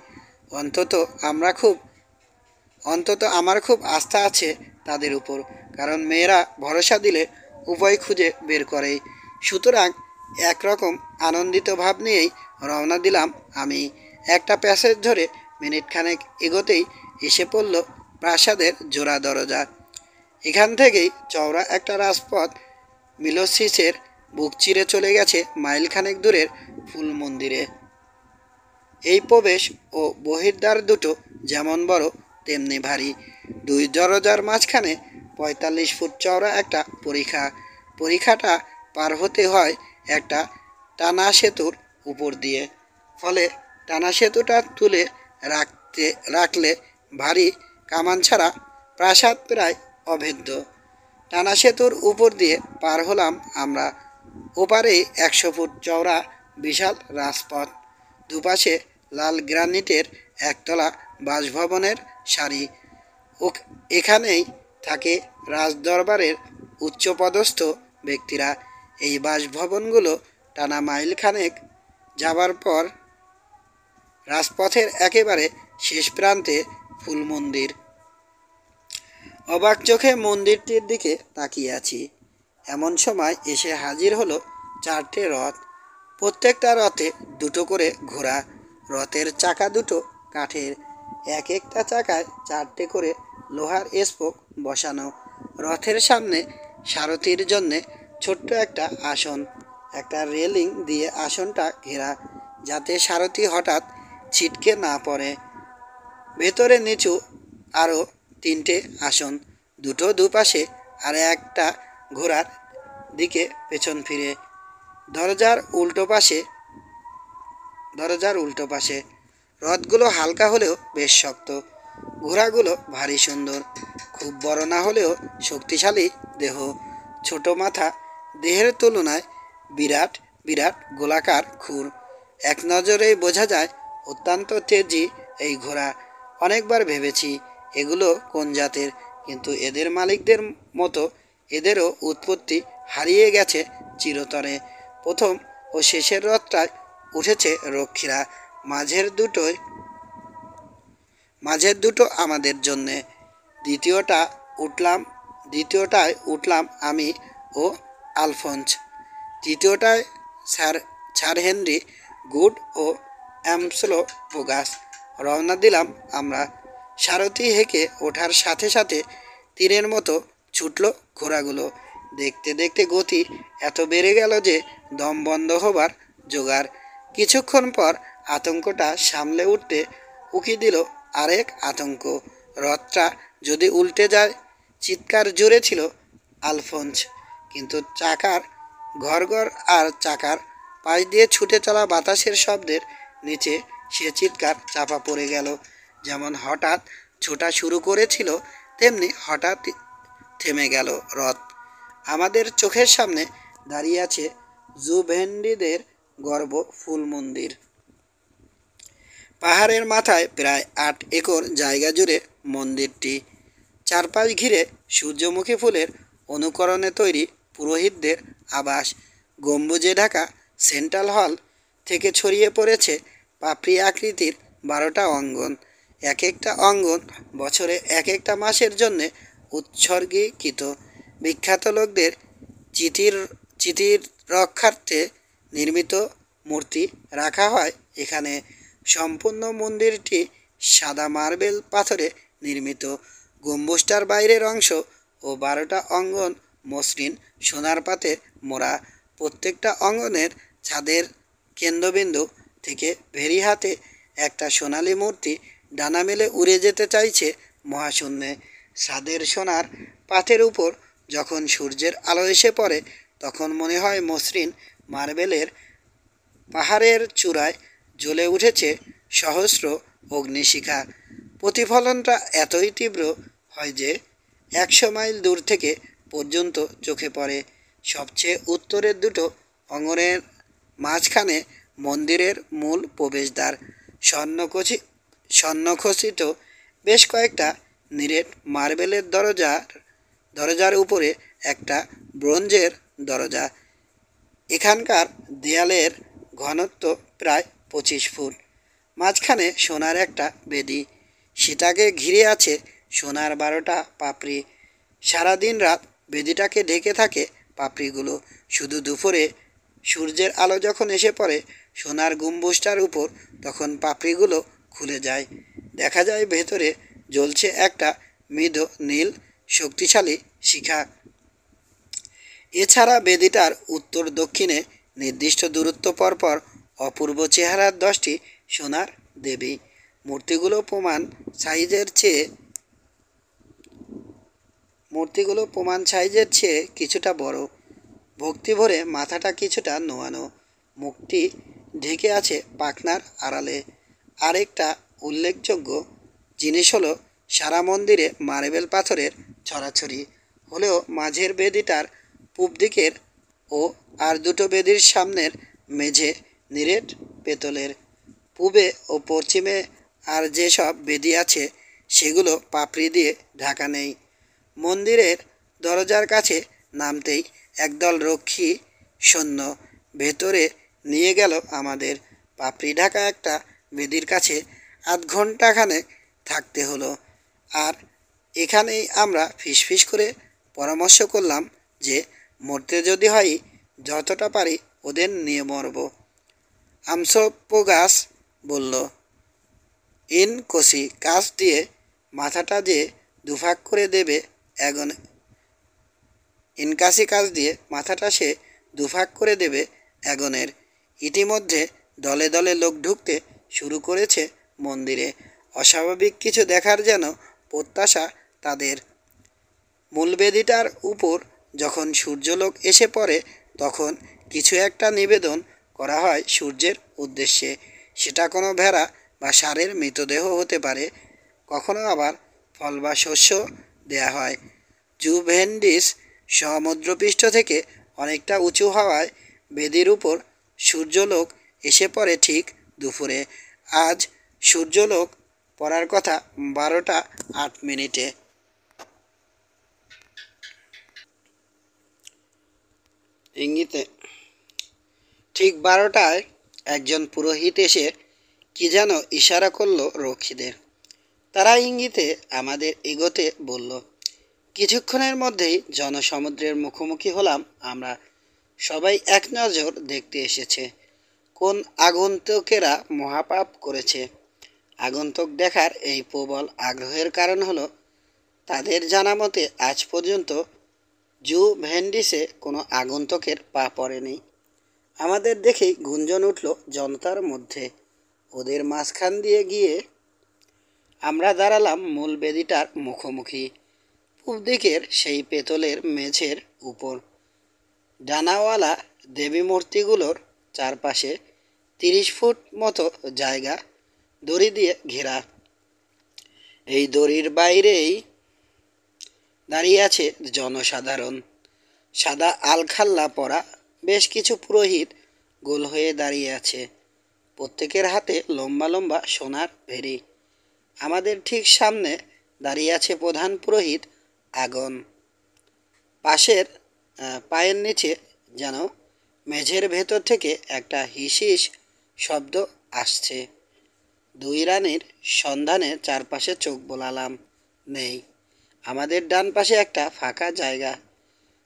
অন্তত আমার খুব আস্থা আছে তাদের উপর, কারণ মেয়েরা ভরসা দিলে উপায় খুঁজে বের করে। সুতরাং একরকম আনন্দিত ভাব নিয়েই রওনা দিলাম আমি। একটা প্যাসেজ ধরে মিনিটখানেক এগোতেই এসে পড়ল প্রাসাদের জোড়া দরজা। এখান থেকেই চওড়া একটা রাজপথ মিলোসিসের বুক চিরে চলে গেছে মাইলখানেক দূরের ফুল মন্দিরে। এই প্রবেশ ও বহির্দ্বার দুটো যেমন বড় তেমনি ভারী। দুই দরজার মাঝখানে ৪৫ ফুট চওড়া একটা পরিখাটা পার হতে হয় একটা টানা সেতুর উপর দিয়ে। ফলে টানা সেতুটা তুলে রাখলে ভারী কামান ছাড়া প্রাসাদ প্রায় অভেদ্য। টানা সেতুর উপর দিয়ে পার হলাম আমরা। ওপারেই ১০০ ফুট চওড়া বিশাল রাজপথ। দুপাশে লাল গ্রানিটের একতলা বাসভবনের সারি। এখানেই থাকে রাজদরবারের উচ্চপদস্থ ব্যক্তিরা। এই বাসভবনগুলো টানা মাইল খানেক যাবার পর রাজপথের একেবারে শেষ প্রান্তে ফুল মন্দির। অবাক চোখে মন্দিরটির দিকে তাকিয়ে আছি। এমন সময় এসে হাজির হলো ৪টে রথ। প্রত্যেকটা রথে দুটো করে ঘোড়া। রথের চাকা দুটো কাঠের। এক একটা চাকায় ৪টে করে লোহার স্পোক বসানো। রথের সামনে সারথির জন্যে ছোট্ট একটা আসন। একটা রেলিং দিয়ে আসনটা ঘেরা, যাতে সারথি হঠাৎ ছিটকে না পড়ে। ভেতরে নিচু আরও ৩টে আসন, দুটো দুপাশে আর একটা ঘোড়ার দিকে পেছন ফিরে। দরজার উল্টো পাশে। রথগুলো হালকা হলেও বেশ শক্ত। ঘোড়াগুলো ভারী সুন্দর। খুব বড় না হলেও শক্তিশালী দেহ, ছোট মাথা, দেহের তুলনায় বিরাট বিরাট গোলাকার খুর। এক নজরেই বোঝা যায় অত্যন্ত তেজি এই ঘোড়া। অনেকবার ভেবেছি এগুলো কোন জাতের, কিন্তু এদের মালিকদের মতো এদেরও উৎপত্তি হারিয়ে গেছে চিরতরে। প্রথম ও শেষের রথটায় উঠেছে রক্ষীরা। মাঝের দুটো আমাদের জন্যে। দ্বিতীয়টায় উঠলাম আমি ও আলফোন্স। তৃতীয়টায় স্যার হেনরি, গুড ও অ্যামসলো বোগাস। রওনা দিলাম আমরা। সারথি হেঁকে ওঠার সাথে সাথে তীরের মতো ছুটল ঘোড়াগুলো। দেখতে দেখতে গতি এত বেড়ে গেল যে দম বন্ধ হবার জোগাড়। কিছুক্ষণ পর আতঙ্কটা সামলে উঠতে উকি দিল আরেক আতঙ্ক, রথটা যদি উল্টে যায়। চিৎকার জোরে ছিল আলফোন্স, কিন্তু চাকার ঘরঘর আর চাকার পাশ দিয়ে ছুটে চলা বাতাসের শব্দের নিচে সে চিৎকার চাপা পড়ে গেল। যেমন হঠাৎ ছোটা শুরু করেছিল, তেমনি হঠাৎ থেমে গেল রথ। আমাদের চোখের সামনে দাঁড়িয়ে আছে জুভেন্ডিদের গর্ব ফুল মন্দির। পাহাড়ের মাথায় প্রায় 8 একর জায়গা জুড়ে মন্দিরটি। চারপাশ ঘিরে সূর্যমুখী ফুলের অনুকরণে তৈরি পুরোহিতদের আবাস। গম্বুজে ঢাকা সেন্ট্রাল হল থেকে ছড়িয়ে পড়েছে পাপড়ি আকৃতির 12টা অঙ্গন। এক একটা অঙ্গন বছরে এক একটা মাসের জন্যে উৎসর্গীকৃত। বিখ্যাত লোকদের চিঠির চিঠির রক্ষার্থে নির্মিত মূর্তি রাখা হয় এখানে। সম্পূর্ণ মন্দিরটি সাদা মার্বেল পাথরে নির্মিত। গম্বুজটার বাইরের অংশ ও 12টা অঙ্গন মসৃণ সোনার পাতে মোড়া। প্রত্যেকটা অঙ্গনের ছাদের কেন্দ্রবিন্দু থেকে ভেরি হাতে একটা সোনালী মূর্তি ডানা মেলে উড়ে যেতে চাইছে মহাশূন্যে। ছাদের সোনার পাতের উপর যখন সূর্যের আলো এসে পড়ে, তখন মনে হয় মসৃণ মার্বেলের পাহাড়ের চূড়ায় জ্বলে উঠেছে সহস্র অগ্নিশিখা। প্রতিফলনটা এতই তীব্র হয় যে 100 মাইল দূর থেকে পর্যন্ত চোখে পড়ে। সবচেয়ে উত্তরের দুটো অঙ্গনের মাঝখানে মন্দিরের মূল প্রবেশদ্বার। স্বর্ণখচিত বেশ কয়েকটা নিরেট মার্বেলের দরজার উপরে একটা ব্রোঞ্জের দরজা। এখানকার দেয়ালের ঘনত্ব প্রায় 25 ফুট। মাঝখানে সোনার একটা বেদি, সেটাকে ঘিরে আছে সোনার 12টা পাপড়ি। সারাদিন রাত বেদিটাকে ঢেকে থাকে পাপড়িগুলো। শুধু দুপুরে সূর্যের আলো যখন এসে পড়ে সোনার গম্বুজটার উপর, তখন পাপড়িগুলো খুলে যায়। দেখা যায় ভেতরে জ্বলছে একটা মৃদু নীল শক্তিশালী শিখা। এছাড়া বেদিটার উত্তর দক্ষিণে নির্দিষ্ট দূরত্ব পরপর অপূর্ব চেহারার 10টি সোনার দেবী। মূর্তিগুলো প্রমাণ সাইজের চেয়ে কিছুটা বড়। ভক্তি ভরে মাথাটা কিছুটা নোয়ানো, মুখটি ঢেকে আছে পাখনার আড়ালে। আরেকটা উল্লেখযোগ্য জিনিস হলো সারা মন্দিরে মার্বেল পাথরের ছড়াছড়ি হলেও মাঝের বেদিটার পূব দিকের ও আর দুটো বেদির সামনের মেঝে নিরেট পেতলের। পূবে ও পশ্চিমে আর যেসব বেদি আছে সেগুলো পাপড়ি দিয়ে ঢাকা নেই। মন্দিরের দরজার কাছে নামতেই একদল রক্ষী সৈন্য ভেতরে নিয়ে গেল আমাদের। পাপড়ি ঢাকা একটা বেদির কাছে 8 ঘন্টা থাকতে হলো। আর এখানেই আমরা ফিসফিস করে পরামর্শ করলাম যে মরতে যদি হয় যতটা পারি ওদের নিয়ে মরব। আমসোপোগাস বলল, ইনকোসি কাজ দিয়ে মাথাটা যে দুভাগ করে দেবে অ্যাগনে ইনকাসি কাজ দিয়ে মাথাটা সে দুভাগ করে দেবে অ্যাগনের। ইতিমধ্যে দলে দলে লোক ঢুকতে শুরু করেছে মন্দিরে। অস্বাভাবিক কিছু দেখার যেন প্রত্যাশা তাদের। মূলবেদিটার উপর যখন সূর্যলোক এসে পড়ে, তখন কিছু একটা নিবেদন করা হয় সূর্যের উদ্দেশ্যে। সেটা কোনো ভেড়া বা ষাঁড়ের মৃতদেহ হতে পারে, কখনো আবার ফল বা শস্য দেয়া হয়। জুভেন্ডিস সমুদ্রপৃষ্ঠ থেকে অনেকটা উঁচু হওয়ায় বেদির উপর সূর্যলোক এসে পড়ে ঠিক দুপুরে। আজ সূর্যলোক পড়ার কথা 12টা 8 মিনিটে। ইঙ্গিতে ঠিক 12টায় একজন পুরোহিত এসে কি যেন ইশারা করলো রক্ষীদের। তারা ইঙ্গিতে আমাদের এগোতে বলল। কিছুক্ষণের মধ্যেই জনসমুদ্রের মুখোমুখি হলাম আমরা। সবাই এক নজর দেখতে এসেছে কোন আগন্তুকেরা মহাপাপ করেছে। আগন্তুক দেখার এই প্রবল আগ্রহের কারণ হলো তাদের জানা মতে আজ পর্যন্ত জুভেন্ডিসে কোনো আগন্তুকের পা পড়েনি। আমাদের দেখেই গুঞ্জন উঠল জনতার মধ্যে। ওদের মাঝখান দিয়ে গিয়ে আমরা দাঁড়ালাম মূল বেদিটার মুখোমুখি, পূব দিকের সেই পেতলের মেঝের উপর। ডানাওয়ালা দেবী মূর্তিগুলোর চারপাশে 30 ফুট মতো জায়গা দড়ি দিয়ে ঘেরা। এই দড়ির বাইরেই দাঁড়িয়ে আছে জনসাধারণ। সাদা আলখাল্লা পরা বেশ কিছু পুরোহিত গোল হয়ে দাঁড়িয়ে আছে। প্রত্যেকের হাতে লম্বা লম্বা সোনার ভেরি। আমাদের ঠিক সামনে দাঁড়িয়ে আছে প্রধান পুরোহিত আগন। পাশের পায়ের নিচে যেন মেঝের ভেতর থেকে একটা হিসিস শব্দ আসছে। দুই রানীর সন্ধানে চারপাশে চোখ বোলালাম, নেই। আমাদের ডান পাশে একটা ফাঁকা জায়গা,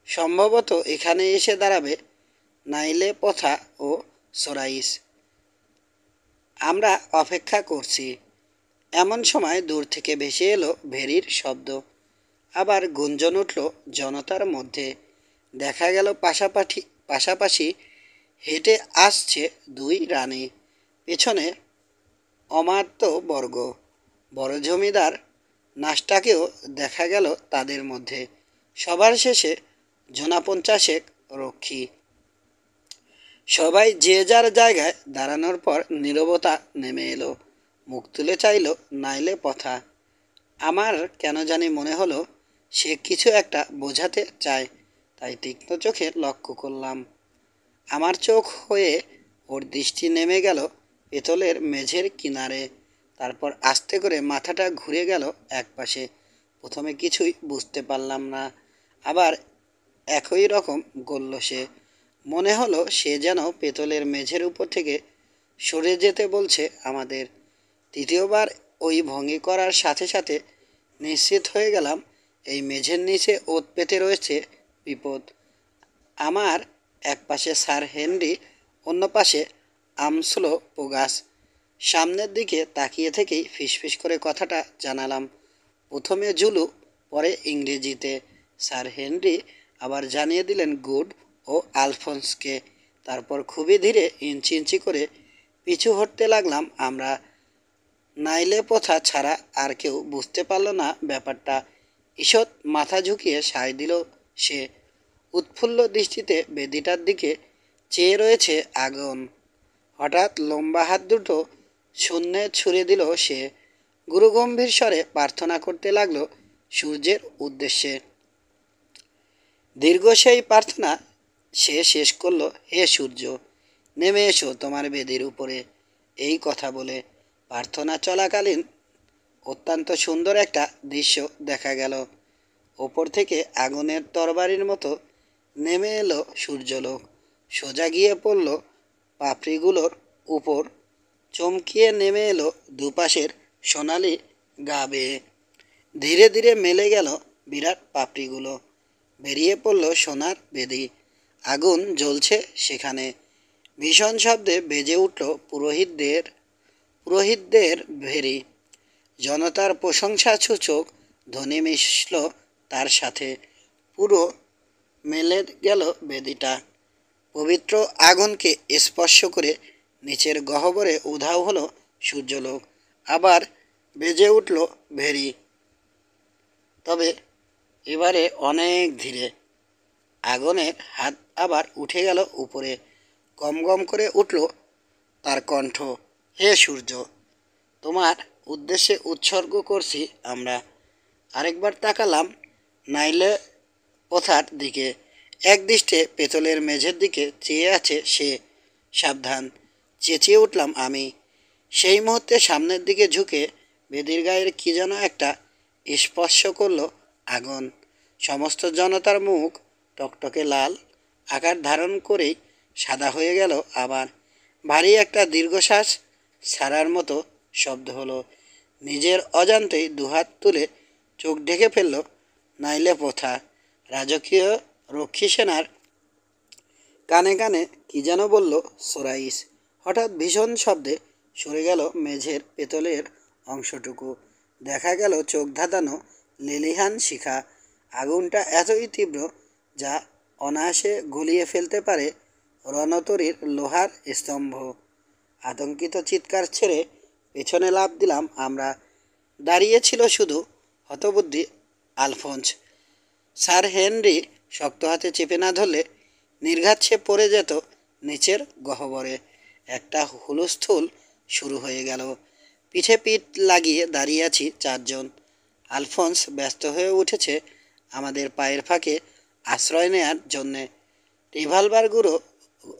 সম্ভবত এখানে এসে দাঁড়াবে নাইলে পথা ও সোরাইস। আমরা অপেক্ষা করছি। এমন সময় দূর থেকে ভেসে এলো ভেরির শব্দ। আবার গুঞ্জন উঠল জনতার মধ্যে। দেখা গেল পাশাপাশি হেঁটে আসছে দুই রানী, পেছনে অমাত্য বর্গ। বড় জমিদার নাচটাকেও দেখা গেল তাদের মধ্যে। সবার শেষে জোনা 50 রক্ষী। সবাই যে যার জায়গায় দাঁড়ানোর পর নীরবতা নেমে এলো। মুখ তুলে চাইল নাইলে পথা। আমার কেন জানি মনে হলো সে কিছু একটা বোঝাতে চায়, তাই তীক্ষ্ণ চোখে লক্ষ্য করলাম। আমার চোখ হয়ে ওর দৃষ্টি নেমে গেল পেতলের মেঝের কিনারে। তারপর আস্তে করে মাথাটা ঘুরে গেল একপাশে। প্রথমে কিছুই বুঝতে পারলাম না, আবার একই রকম গলল সে। মনে হলো সে যেন পেতলের মেঝের উপর থেকে সরে যেতে বলছে আমাদের। তৃতীয়বার ওই ভঙ্গি করার সাথে সাথে নিশ্চিত হয়ে গেলাম এই মেঝের নিচে ওত পেতে রয়েছে বিপদ। আমার এক পাশে স্যার হেনরি, অন্য পাশে আমসলো পোগাস। সামনের দিকে তাকিয়ে থেকেই ফিসফিস করে কথাটা জানালাম, প্রথমে জুলু, পরে ইংরেজিতে। স্যার হেনরি আবার জানিয়ে দিলেন গুড ও আলফোন্সকে। তারপর খুবই ধীরে ইঞ্চি ইঞ্চি করে পিছু হটতে লাগলাম আমরা। নাইলে পথা ছাড়া আর কেউ বুঝতে পারল না ব্যাপারটা। ঈষৎ মাথা ঝুঁকিয়ে সায় দিল সে। উৎফুল্ল দৃষ্টিতে বেদিটার দিকে চেয়ে রয়েছে আগুন। হঠাৎ লম্বা হাত দুটো শূন্যে ছুঁড়ে দিল সে। গুরুগম্ভীর স্বরে প্রার্থনা করতে লাগলো সূর্যের উদ্দেশ্যে। দীর্ঘ সেই প্রার্থনা সে শেষ করলো, হে সূর্য, নেমে এসো তোমার বেদির উপরে। এই কথা বলে প্রার্থনা চলাকালীন অত্যন্ত সুন্দর একটা দৃশ্য দেখা গেল। ওপর থেকে আগুনের তরবারির মতো নেমে এলো সূর্যলোক। সোজা গিয়ে পড়ল পাপড়িগুলোর উপর, চমকিয়ে নেমে এলো দুপাশের সোনালি গা বেয়ে। ধীরে ধীরে মেলে গেল বিরাট পাপড়িগুলো। বেরিয়ে পড়ল সোনার বেদি। আগুন জ্বলছে সেখানে। ভীষণ শব্দে বেজে উঠল পুরোহিতদের ভেরি। জনতার প্রশংসাসূচক ধ্বনি মিশল তার সাথে। পুরো মেলে গেল বেদিটা। পবিত্র আগুনকে স্পর্শ করে নিচের গহ্বরে উধাও হলো সূর্যলোক। আবার বেজে উঠল ভেরি, তবে এবারে অনেক ধীরে। আগুনের হাত আবার উঠে গেল উপরে। গম গম করে উঠল তার কণ্ঠ, হে সূর্য, তোমার উদ্দেশ্যে উৎসর্গ করছি আমরা। আরেকবার তাকালাম নাইলে পথার দিকে। একদৃষ্টে পেতলের মেঝের দিকে চেয়ে আছে সে। সাবধান, চেঁচিয়ে উঠলাম আমি। সেই মুহূর্তে সামনের দিকে ঝুঁকে বেদির গায়ের কি যেন একটা স্পর্শ করল আগুন। সমস্ত জনতার মুখ টকটকে লাল আকার ধারণ করেই সাদা হয়ে গেল আবার। ভারী একটা দীর্ঘশ্বাস ছাড়ার মতো শব্দ হলো। নিজের অজান্তেই দুহাত তুলে চোখ ঢেকে ফেলল নাইলে পথা। রাজকীয় রক্ষী সেনার কানে কানে কি যেন বলল সোরাইস। হঠাৎ ভীষণ শব্দে সরে গেল মেঝের পেতলের অংশটুকু। দেখা গেল চোখ ধাঁধানো লেলিহান শিখা। আগুনটা এতই তীব্র যা অনায়াসে গুলিয়ে ফেলতে পারে রণতরীর লোহার স্তম্ভ। আতঙ্কিত চিৎকার ছেড়ে পেছনে লাফ দিলাম আমরা। দাঁড়িয়েছিল শুধু হতবুদ্ধি আলফোন্স। স্যার হেনরি শক্ত হাতে চেপে না ধরলে নির্ঘাত সে পড়ে যেত নিচের গহ্বরে। একটা হুলস্থুল শুরু হয়ে গেল। পিঠে পিঠ লাগিয়ে দাঁড়িয়ে আছি চারজন। আলফোন্স ব্যস্ত হয়ে উঠেছে আমাদের পায়ের ফাঁকে আশ্রয় নেয়ার জন্যে। রিভলভারগুলো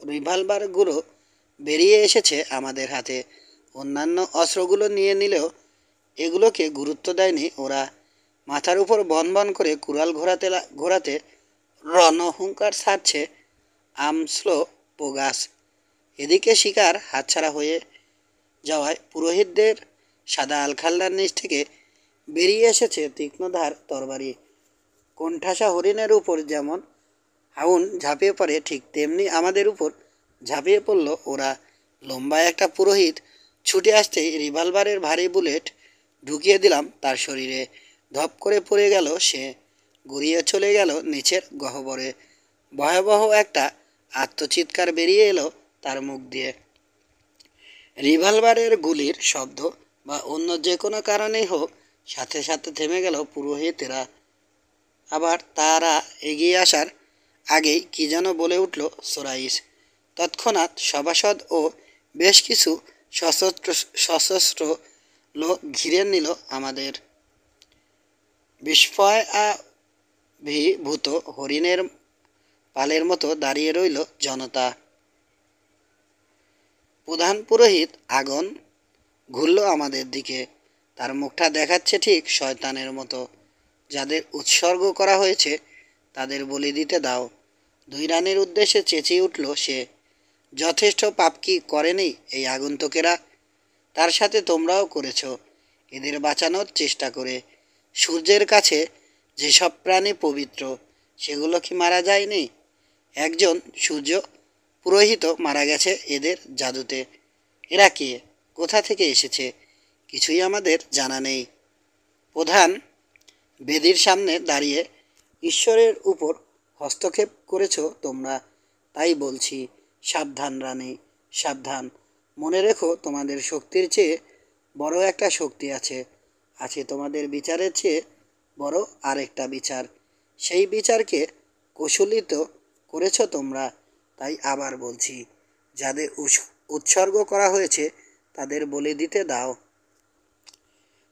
রিভলভারগুলো বেরিয়ে এসেছে আমাদের হাতে। অন্যান্য অস্ত্রগুলো নিয়ে নিলেও এগুলোকে গুরুত্ব দেয়নি ওরা। মাথার উপর বন বন করে কুড়াল ঘোরাতে রণহুঙ্কার ছাড়ছে আমস্লো পোগাস। এদিকে শিকার হাতছাড়া হয়ে যাওয়ায় পুরোহিতদের সাদা আলখাল্লার নিচ থেকে বেরিয়ে এসেছে তীক্ষ্ণধার তরবারি। কোণঠাসা হরিণের উপর যেমন হাউন ঝাঁপিয়ে পড়ে, ঠিক তেমনি আমাদের উপর ঝাঁপিয়ে পড়ল ওরা। লম্বা একটা পুরোহিত ছুটে আসতেই রিভলভারের ভারী বুলেট ঢুকিয়ে দিলাম তার শরীরে। ধপ করে পড়ে গেল সে, গড়িয়ে চলে গেল নিচের গহ্বরে। ভয়াবহ একটা আত্মচিৎকার বেরিয়ে এলো তার মুখ দিয়ে। রিভলভারের গুলির শব্দ বা অন্য যে কোনো কারণেই হোক, সাথে সাথে থেমে গেল পুরোহিতেরা। আবার তারা এগিয়ে আসার আগেই কি যেন বলে উঠল সোরাইস। তৎক্ষণাৎ সভাসদ ও বেশ কিছু সশস্ত্র লোক ঘিরে নিল আমাদের। বিস্ময়াভিভূত হরিণের পালের মতো দাঁড়িয়ে রইল জনতা। প্রধান পুরোহিত আগন ঘুরল আমাদের দিকে। তার মুখটা দেখাচ্ছে ঠিক শয়তানের মতো। যাদের উৎসর্গ করা হয়েছে তাদের বলি দিতে দাও। দুই রানীর উদ্দেশ্যে চেঁচিয়ে উঠল সে। যথেষ্ট পাপ কি করেনি এই আগন্তুকেরা? তার সাথে তোমরাও করেছ, এদের বাঁচানোর চেষ্টা করে। সূর্যের কাছে যেসব প্রাণী পবিত্র সেগুলো কি মারা যায়নি? একজন সূর্য পুরোহিত মারা গেছে এদের জাদুতে। এরা কে, কোথা থেকে এসেছে কিছুই আমাদের জানা নেই। প্রধান বেদির সামনে দাঁড়িয়ে ঈশ্বরের উপর হস্তক্ষেপ করেছ তোমরা, তাই বলছি সাবধান রানী, সাবধান। মনে রেখো তোমাদের শক্তির চেয়ে বড় একটা শক্তি আছে। আছে তোমাদের বিচারের চেয়ে বড় আরেকটা বিচার। সেই বিচারকে কৌশলিত করেছ তোমরা। তাই আবার বলছি, যাদের উৎসর্গ করা হয়েছে তাদের বলি দিতে দাও।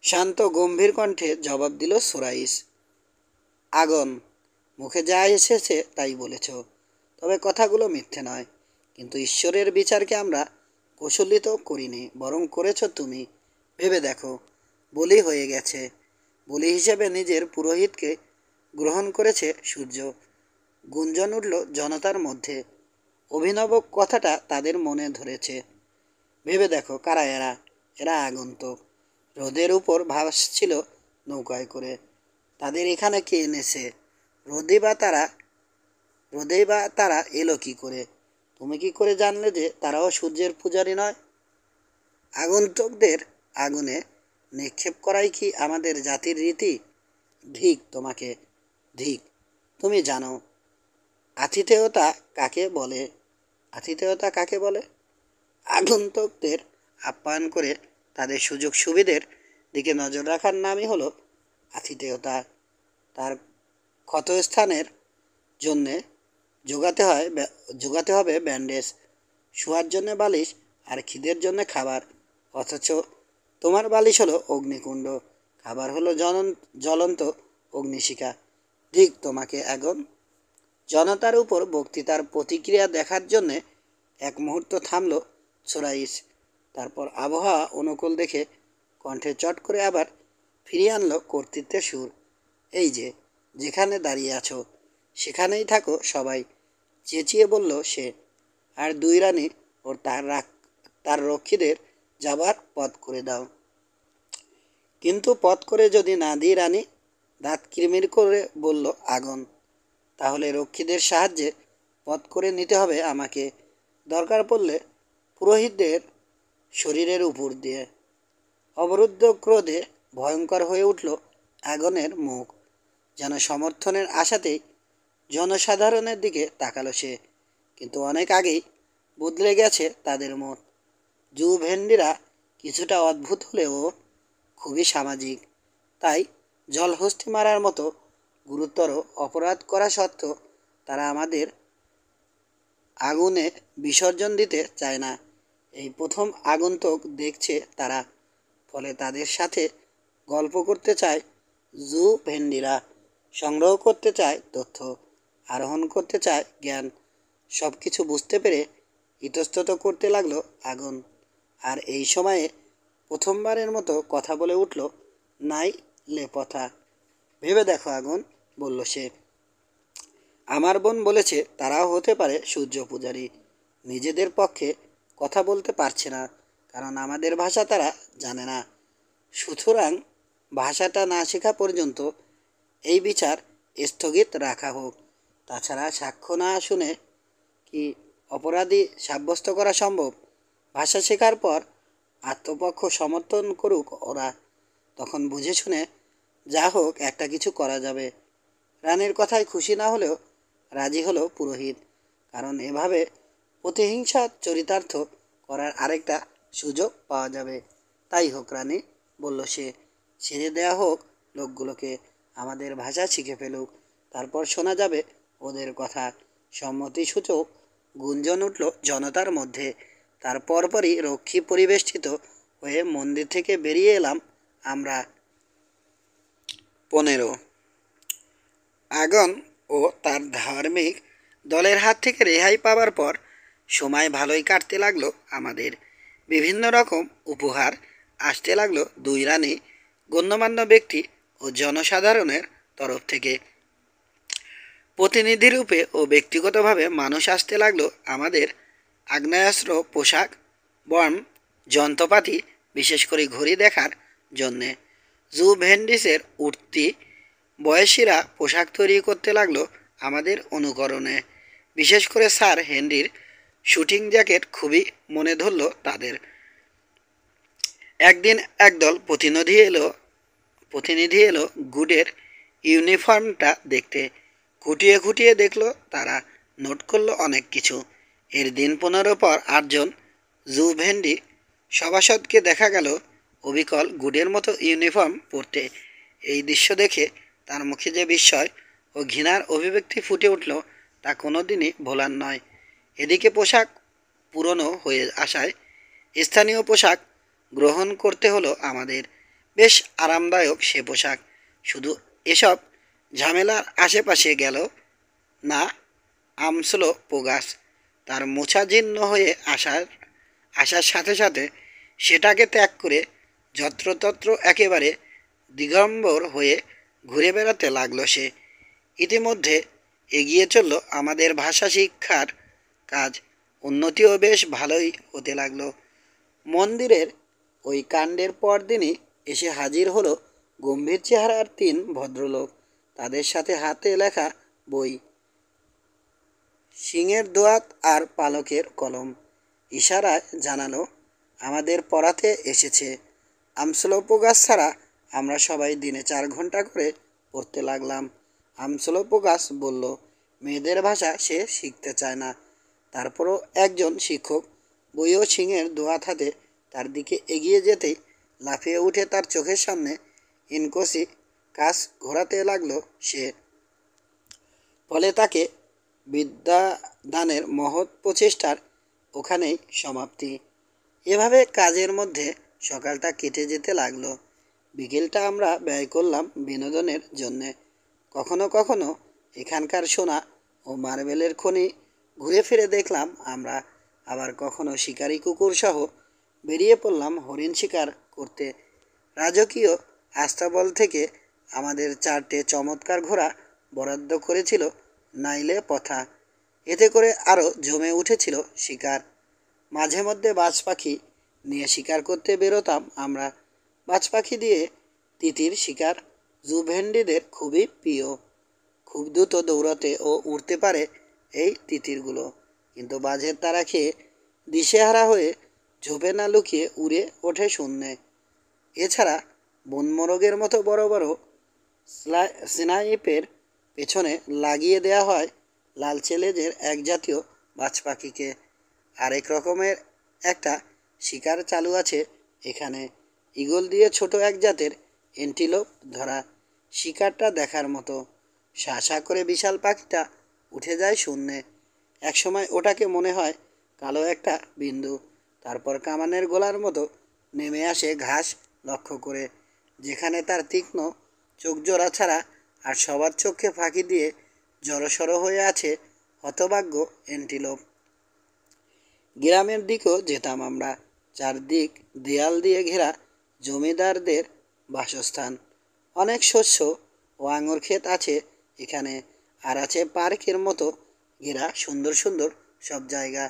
শান্ত গম্ভীর কণ্ঠে জবাব দিল সোরাইস। আগন, মুখে যা এসেছে তাই বলেছ, তবে কথাগুলো মিথ্যে নয়। কিন্তু ঈশ্বরের বিচারকে আমরা কৌশলিত করিনি, বরং করেছ তুমি। ভেবে দেখো, বলি হয়ে গেছে। বলি হিসেবে নিজের পুরোহিতকে গ্রহণ করেছে সূর্য। গুঞ্জন উঠল জনতার মধ্যে। অভিনব কথাটা তাদের মনে ধরেছে। ভেবে দেখো কারা এরা। এরা আগন্তুক, রোদের উপর ভাসছিল নৌকায় করে। তাদের এখানে কে এনেছে? রোদেই বা তারা এলো কি করে? তুমি কি করে জানলে যে তারাও সূর্যের পূজারী নয়? আগন্তুকদের আগুনে নিক্ষেপ করাই কি আমাদের জাতির রীতি? ধিক তোমাকে, ধিক। তুমি জানো আতিথেয়তা কাকে বলে? আতিথেয়তা কাকে বলে? আগন্তুকদের আপ্যায়ন করে তাদের সুযোগ সুবিধের দিকে নজর রাখার নামই হলো আতিথেয়তা। তার ক্ষতস্থানের জন্যে জোগাতে হবে ব্যান্ডেজ, শোয়ার জন্যে বালিশ, আর খিদের জন্যে খাবার। অথচ তোমার বালিশ হলো অগ্নিকুণ্ড, খাবার হলো জ্বলন্ত অগ্নিশিখা। ঠিক তোমাকে আগুন। জনতার উপর বক্তৃতার প্রতিক্রিয়া দেখার জন্যে এক মুহূর্ত থামল সোরাইস। তারপর আবহাওয়া অনুকূল দেখে কণ্ঠে চট করে আবার ফিরিয়ে আনলো কর্তৃত্বের সুর। এই যে, যেখানে দাঁড়িয়ে আছো সেখানেই থাকো সবাই, চেঁচিয়ে বলল সে। আর দুই রানী ওর তার রক্ষীদের যাবার পথ করে দাও। কিন্তু পথ করে যদি না দিই রানী, দাঁত কিরমির করে বলল আগন, তাহলে রক্ষীদের সাহায্যে পথ করে নিতে হবে আমাকে। দরকার পড়লে পুরোহিতদের শরীরের উপর দিয়ে। অবরুদ্ধ ক্রোধে ভয়ঙ্কর হয়ে উঠল আগনের মুখ। যেন সমর্থনের আশাতেই জনসাধারণের দিকে তাকালো সে। কিন্তু অনেক আগেই বদলে গেছে তাদের মত। ভেন্ডিরা কিছুটা অদ্ভুত হলেও খুবই সামাজিক। তাই জলহস্তি মারার মতো গুরুতর অপরাধ করা সত্ত্বেও তারা আমাদের আগুনে বিসর্জন দিতে চায় না। এই প্রথম আগন্তুক দেখছে তারা। ফলে তাদের সাথে গল্প করতে চায় জু ভেন্ডিরা, সংগ্রহ করতে চায় তথ্য, আরোহণ করতে চায় জ্ঞান। সব কিছু বুঝতে পেরে ইতস্তত করতে লাগলো আগুন। আর এই সময়ে প্রথমবারের মতো কথা বলে উঠল নাই লেপথা। ভেবে দেখো আগুন, বলল সে, আমার বোন বলেছে তারাও হতে পারে সূর্য পূজারী। নিজেদের পক্ষে কথা বলতে পারছে না, কারণ আমাদের ভাষা তারা জানে না। সুতরাং ভাষাটা না শেখা পর্যন্ত এই বিচার স্থগিত রাখা হোক। তাছাড়া সাক্ষ্য না শুনে কি অপরাধী সাব্যস্ত করা সম্ভব? ভাষা শেখার পর আত্মপক্ষ সমর্থন করুক ওরা, তখন বুঝে শুনে যা হোক একটা কিছু করা যাবে। রানীর কথায় খুশি না হলেও রাজি হলো পুরোহিত, কারণ এভাবে প্রতিহিংসা চরিতার্থ করার আরেকটা সুযোগ পাওয়া যাবে। তাই হোক রানী, বলল সে, ছেড়ে দেয়া হোক লোকগুলোকে, আমাদের ভাষা শিখে ফেলুক, তারপর শোনা যাবে ওদের কথা। সম্মতিসূচক গুঞ্জন উঠল জনতার মধ্যে। তার পরপরই রক্ষী পরিবেষ্টিত হয়ে মন্দির থেকে বেরিয়ে এলাম আমরা 15। আগুন ও তার ধার্মিক দলের হাত থেকে রেহাই পাওয়ার পর সময় ভালোই কাটতে লাগলো আমাদের। বিভিন্ন রকম উপহার আসতে লাগলো দুই রানী, গণ্যমান্য ব্যক্তি ও জনসাধারণের তরফ থেকে। প্রতিনিধিরূপে ও ব্যক্তিগতভাবে মানুষ আসতে লাগলো আমাদের আগ্নেয়াস্ত্র, পোশাক, বর্ম, যন্ত্রপাতি, বিশেষ করে ঘড়ি দেখার জন্যে। জু ভেন্ডিসের উঠতি বয়সীরা পোশাক তৈরি করতে লাগলো আমাদের অনুকরণে। বিশেষ করে স্যার হেনরির শুটিং জ্যাকেট খুবই মনে ধরল তাদের। একদিন একদল প্রতিনিধি এলো গুডের ইউনিফর্মটা দেখতে। খুঁটিয়ে খুঁটিয়ে দেখলো তারা, নোট করলো অনেক কিছু। এর দিন 15 পর 8জন জু ভেন্ডি সভাসদকে দেখা গেল অবিকল গুডের মতো ইউনিফর্ম পরতে। এই দৃশ্য দেখে তার মুখে যে বিস্ময় ও ঘৃণার অভিব্যক্তি ফুটে উঠল তা কোনোদিনই ভোলার নয়। এদিকে পোশাক পুরনো হয়ে আসায় স্থানীয় পোশাক গ্রহণ করতে হলো আমাদের। বেশ আরামদায়ক সে পোশাক। শুধু এসব ঝামেলার আশেপাশে গেল না আমসলো পোগাস। তার মোছা জীর্ণ হয়ে আসার সাথে সাথে সেটাকে ত্যাগ করে যত্রতত্র একেবারে দিগম্বর হয়ে ঘুরে বেড়াতে লাগলো সে। ইতিমধ্যে এগিয়ে চলল আমাদের ভাষা শিক্ষার কাজ। উন্নতিও বেশ ভালোই হতে লাগলো। মন্দিরের ওই কাণ্ডের পরদিনই এসে হাজির হলো গম্ভীর চেহারার 3 ভদ্রলোক। তাদের সাথে হাতে লেখা বই, সিংহের দোয়াত আর পালকের কলম। ইশারায় জানালো আমাদের পড়াতে এসেছে। আমসলোপোগাস ছাড়া আমরা সবাই দিনে 4 ঘন্টা করে পড়তে লাগলাম। আমসলোপোগাস বলল মেয়েদের ভাষা সে শিখতে চায় না। তারপরও একজন শিক্ষক বই ও সিংহের দোয়াত হাতে তার দিকে এগিয়ে যেতেই লাফিয়ে উঠে তার চোখের সামনে ইনকোসি কাজ ঘোরাতে লাগলো সে। ফলে তাকে বিদ্যাদানের মহৎ প্রচেষ্টার ওখানেই সমাপ্তি। এভাবে কাজের মধ্যে সকালটা কেটে যেতে লাগলো। বিকেলটা আমরা ব্যয় করলাম বিনোদনের জন্যে। কখনো কখনো এখানকার সোনা ও মার্বেলের খনি ঘুরে ফিরে দেখলাম আমরা। আবার কখনো শিকারি কুকুর সহ বেরিয়ে পড়লাম হরিণ শিকার করতে। রাজকীয় আস্তাবল থেকে আমাদের 4টে চমৎকার ঘোড়া বরাদ্দ করেছিল নাইলে পথা। এতে করে আরও জমে উঠেছিল শিকার। মাঝে মধ্যে বাজ পাখি নিয়ে শিকার করতে বেরোতাম আমরা। বাজ পাখি দিয়ে তিতির শিকার জুভেন্ডিদের খুবই প্রিয়। খুব দ্রুত দৌড়াতে ও উড়তে পারে এই তিতিরগুলো, কিন্তু বাজের তাড়া খেয়ে দিশেহারা হয়ে ঝোপে না লুকিয়ে উড়ে ওঠে শূন্যে। এছাড়া বনমোরগের মতো বড় বড় স্নাইপের পেছনে লাগিয়ে দেয়া হয় লালচে লেজের এক জাতীয় বাজ পাখিকে। আরেক রকমের একটা শিকার চালু আছে এখানে। ঈগল দিয়ে ছোট এক জাতের এন্টিলোপ ধরা। শিকারটা দেখার মতো। শা করে বিশাল পাখিটা উঠে যায় শূন্যে। একসময় ওটাকে মনে হয় কালো একটা বিন্দু। তারপর কামানের গোলার মতো নেমে আসে ঘাস লক্ষ্য করে, যেখানে তার তীক্ষ্ণ চোখ জোড়া ছাড়া আর সবার চোখে ফাঁকি দিয়ে জড়সড় হয়ে আছে হতভাগ্য অ্যান্টিলোপ। গ্রামের দিকেও যেতাম আমরা, চারদিক দেয়াল দিয়ে ঘেরা, জমিদারদের বাসস্থান। অনেক শস্য ও আঙুর ক্ষেত আছে এখানে, আর আছে পার্কের মতো ঘেরা সুন্দর সুন্দর সব জায়গা।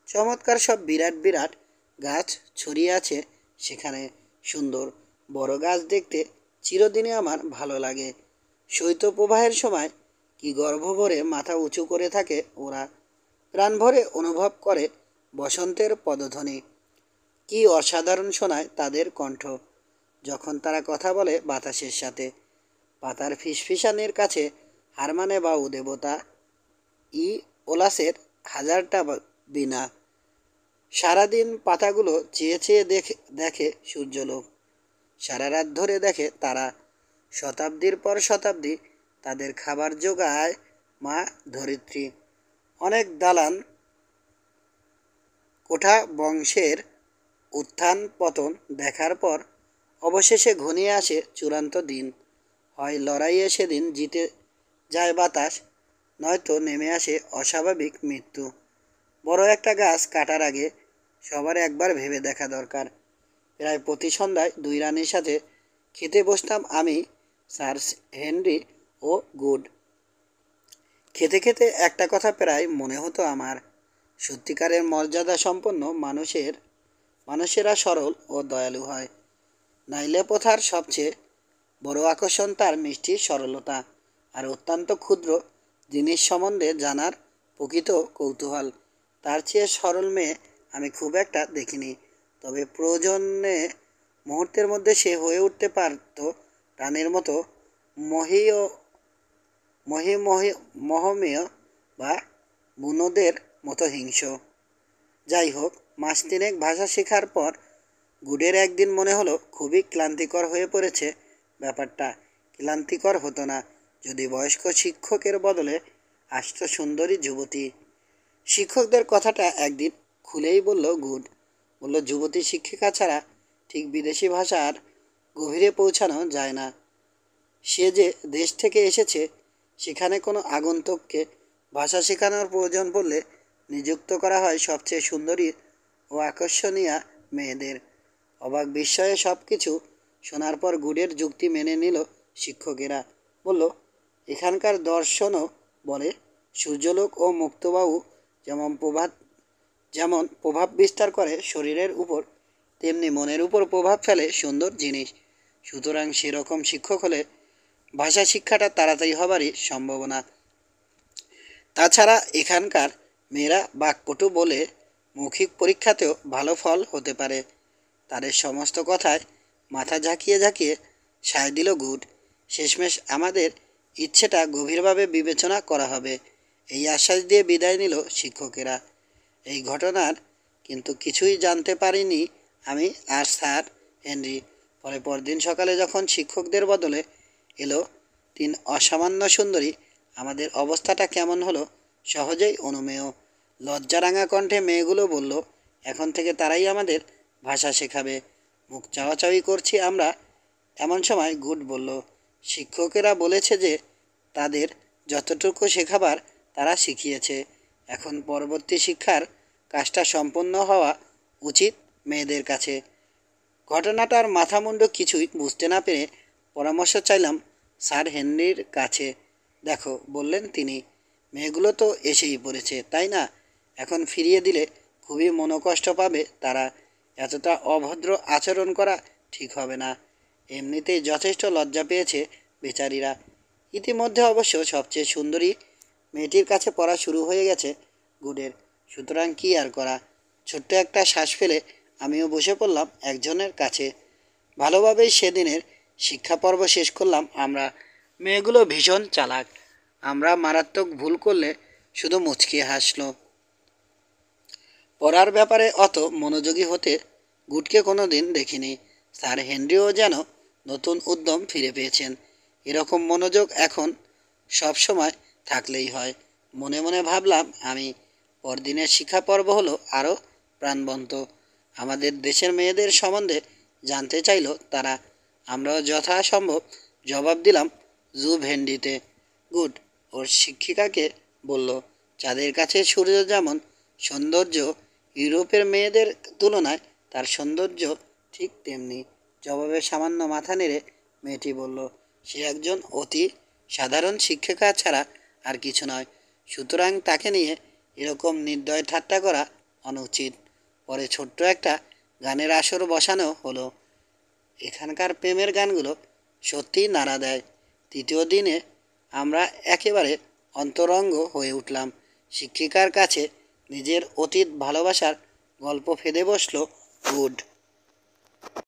চমৎকার সব বিরাট বিরাট গাছ ছড়িয়ে আছে সেখানে। সুন্দর বড় গাছ দেখতে চিরদিনই আমার ভালো লাগে। শৈত্যপ্রবাহের সময় কি গর্ভ ভরে মাথা উঁচু করে থাকে ওরা, প্রাণ ভরে অনুভব করে বসন্তের পদধ্বনি। কি অসাধারণ শোনায় তাদের কণ্ঠ যখন তারা কথা বলে বাতাসের সাথে। পাতার ফিসফিসানির কাছে হার মানে বায়ু দেবতা। ই ওলাসের হাজারটা বিনা। সারাদিন পাতাগুলো চেয়ে চেয়ে দেখে দেখে সূর্যলোক, সারা রাত ধরে দেখে তারা। শতাব্দীর পর শতাব্দী তাদের খাবার জোগায় মা ধরিত্রী। অনেক দালান কোঠা বংশের উত্থান পতন দেখার পর অবশেষে ঘনিয়ে আসে চূড়ান্ত দিন। হয় লড়াইয়ে সেদিন জিতে যায় বাতাস, নয়তো নেমে আসে অস্বাভাবিক মৃত্যু। বড় একটা গাছ কাটার আগে সবার একবার ভেবে দেখা দরকার। প্রায় প্রতি সন্ধ্যায় দুই রানীর সাথে খেতে বসতাম আমি, স্যার হেনরি ও গুড। খেতে খেতে একটা কথা প্রায় মনে হতো আমার, সত্যিকারের মর্যাদা সম্পন্ন মানুষেরা সরল ও দয়ালু হয়। নাইলে প্রথার সবচেয়ে বড় আকর্ষণ তার মিষ্টি সরলতা আর অত্যন্ত ক্ষুদ্র জিনিস সম্বন্ধে জানার প্রকৃত কৌতূহল। তার চেয়ে সরল মেয়ে আমি খুব একটা দেখিনি, তবে প্রয়োজনে মুহূর্তের মধ্যে সে হয়ে উঠতে পারত রানীর মতো মহীয় মহমীয় বা বুনোদের মতো হিংস্র। যাই হোক, মাস তিনেক ভাষা শেখার পর গুডের একদিন মনে হলো খুবই ক্লান্তিকর হয়ে পড়েছে ব্যাপারটা। ক্লান্তিকর হতো না যদি বয়স্ক শিক্ষকের বদলে আসত সুন্দরী যুবতী। শিক্ষকদের কথাটা একদিন খুলেই বলল গুড। বলল, যুবতী শিক্ষিকা ছাড়া ঠিক বিদেশি ভাষার গভীরে পৌঁছানো যায় না। সে যে দেশ থেকে এসেছে সেখানে কোনো আগন্তুককে ভাষা শেখানোর প্রয়োজন পড়লে নিযুক্ত করা হয় সবচেয়ে সুন্দরী ও আকর্ষণীয় মেয়েদের। অবাক বিস্ময়ে সব কিছু শোনার পর গুডের যুক্তি মেনে নিল শিক্ষকেরা। বলল, এখানকার দর্শনও বলে সূর্যলোক ও মুক্তবায়ু যেমন প্রভাব বিস্তার করে শরীরের উপর, তেমনি মনের উপর প্রভাব ফেলে সুন্দর জিনিস। সুতরাং সেরকম শিক্ষক হলে ভাষা শিক্ষাটা তাড়াতাড়ি হবারই সম্ভাবনা। তাছাড়া এখানকার মেয়েরা বাকপটু বলে মৌখিক পরীক্ষাতেও ভালো ফল হতে পারে। তাদের সমস্ত কথায় মাথা ঝাঁকিয়ে ঝাঁকিয়ে সায় দিল গুড। শেষমেশ আমাদের ইচ্ছেটা গভীরভাবে বিবেচনা করা হবে, এই আশ্বাস দিয়ে বিদায় নিল শিক্ষকেরা। এই ঘটনার কিন্তু কিছুই জানতে পারিনি আমি আর স্যার হেনরি। পরদিন সকালে যখন শিক্ষকদের বদলে এলো তিন অসামান্য সুন্দরী, আমাদের অবস্থাটা কেমন হলো সহজেই অনুমেয়। লজ্জারাঙা কণ্ঠে মেয়েগুলো বলল, এখন থেকে তারাই আমাদের ভাষা শেখাবে। মুখ চাওয়াচাওয়ি করছি আমরা। এমন সময় গুড বলল, শিক্ষকেরা বলেছে যে তাদের যতটুকু শেখাবার তারা শিখিয়েছে, এখন পরবর্তী শিক্ষার কাজটা সম্পন্ন হওয়া উচিত মেয়েদের কাছে। ঘটনাটার মাথামুন্ডু কিছুই বুঝতে না পেরে পরামর্শ চাইলাম স্যার হেনরির কাছে। দেখো, বললেন তিনি, মেয়েগুলো তো এসেই পড়েছে, তাই না? এখন ফিরিয়ে দিলে খুবই মনোকষ্ট পাবে তারা। এতটা অভদ্র আচরণ করা ঠিক হবে না। এমনিতেই যথেষ্ট লজ্জা পেয়েছে বেচারিরা। ইতিমধ্যে অবশ্য সবচেয়ে সুন্দরী মেয়েটির কাছে পড়া শুরু হয়ে গেছে গুডের। সুতরাং কি আর করা, ছোট্ট একটা শ্বাস ফেলে আমিও বসে পড়লাম একজনের কাছে। ভালোভাবেই সেদিনের শিক্ষা পর্ব শেষ করলাম আমরা। মেয়েগুলো ভীষণ চালাক, আমরা মারাত্মক ভুল করলে শুধু মুচকিয়ে হাসলো। পড়ার ব্যাপারে অত মনোযোগী হতে গুডকে কোনো দিন দেখিনি। স্যার হেনরিও যেন নতুন উদ্যম ফিরে পেয়েছেন। এরকম মনোযোগ এখন সব সময় থাকলেই হয়, মনে মনে ভাবলাম আমি। পরদিনের শিক্ষা পর্ব হলো আরও প্রাণবন্ত। আমাদের দেশের মেয়েদের সম্বন্ধে জানতে চাইল তারা। আমরাও যথাসম্ভব জবাব দিলাম জুভেন্ডিতে। গুড। ওর শিক্ষিকাকে বলল, চাঁদের কাছে সূর্য যেমন সৌন্দর্য, ইউরোপের মেয়েদের তুলনায় তার সৌন্দর্য ঠিক তেমনি। জবাবে সামান্য মাথা নেড়ে মেয়েটি বলল, সে একজন অতি সাধারণ শিক্ষিকা ছাড়া আর কিছু নয়, সুতরাং তাকে নিয়ে এরকম নির্দয় ঠাট্টা করা অনুচিত। পরে ছোট্ট একটা গানের আসর বসানো হলো। এখানকার প্রেমের গানগুলো সত্যিই নাড়া দেয়। তৃতীয় দিনে আমরা একেবারে অন্তরঙ্গ হয়ে উঠলাম। শিক্ষিকার কাছে নিজের অতীত ভালোবাসার গল্প ফেঁদে বসলো গুড।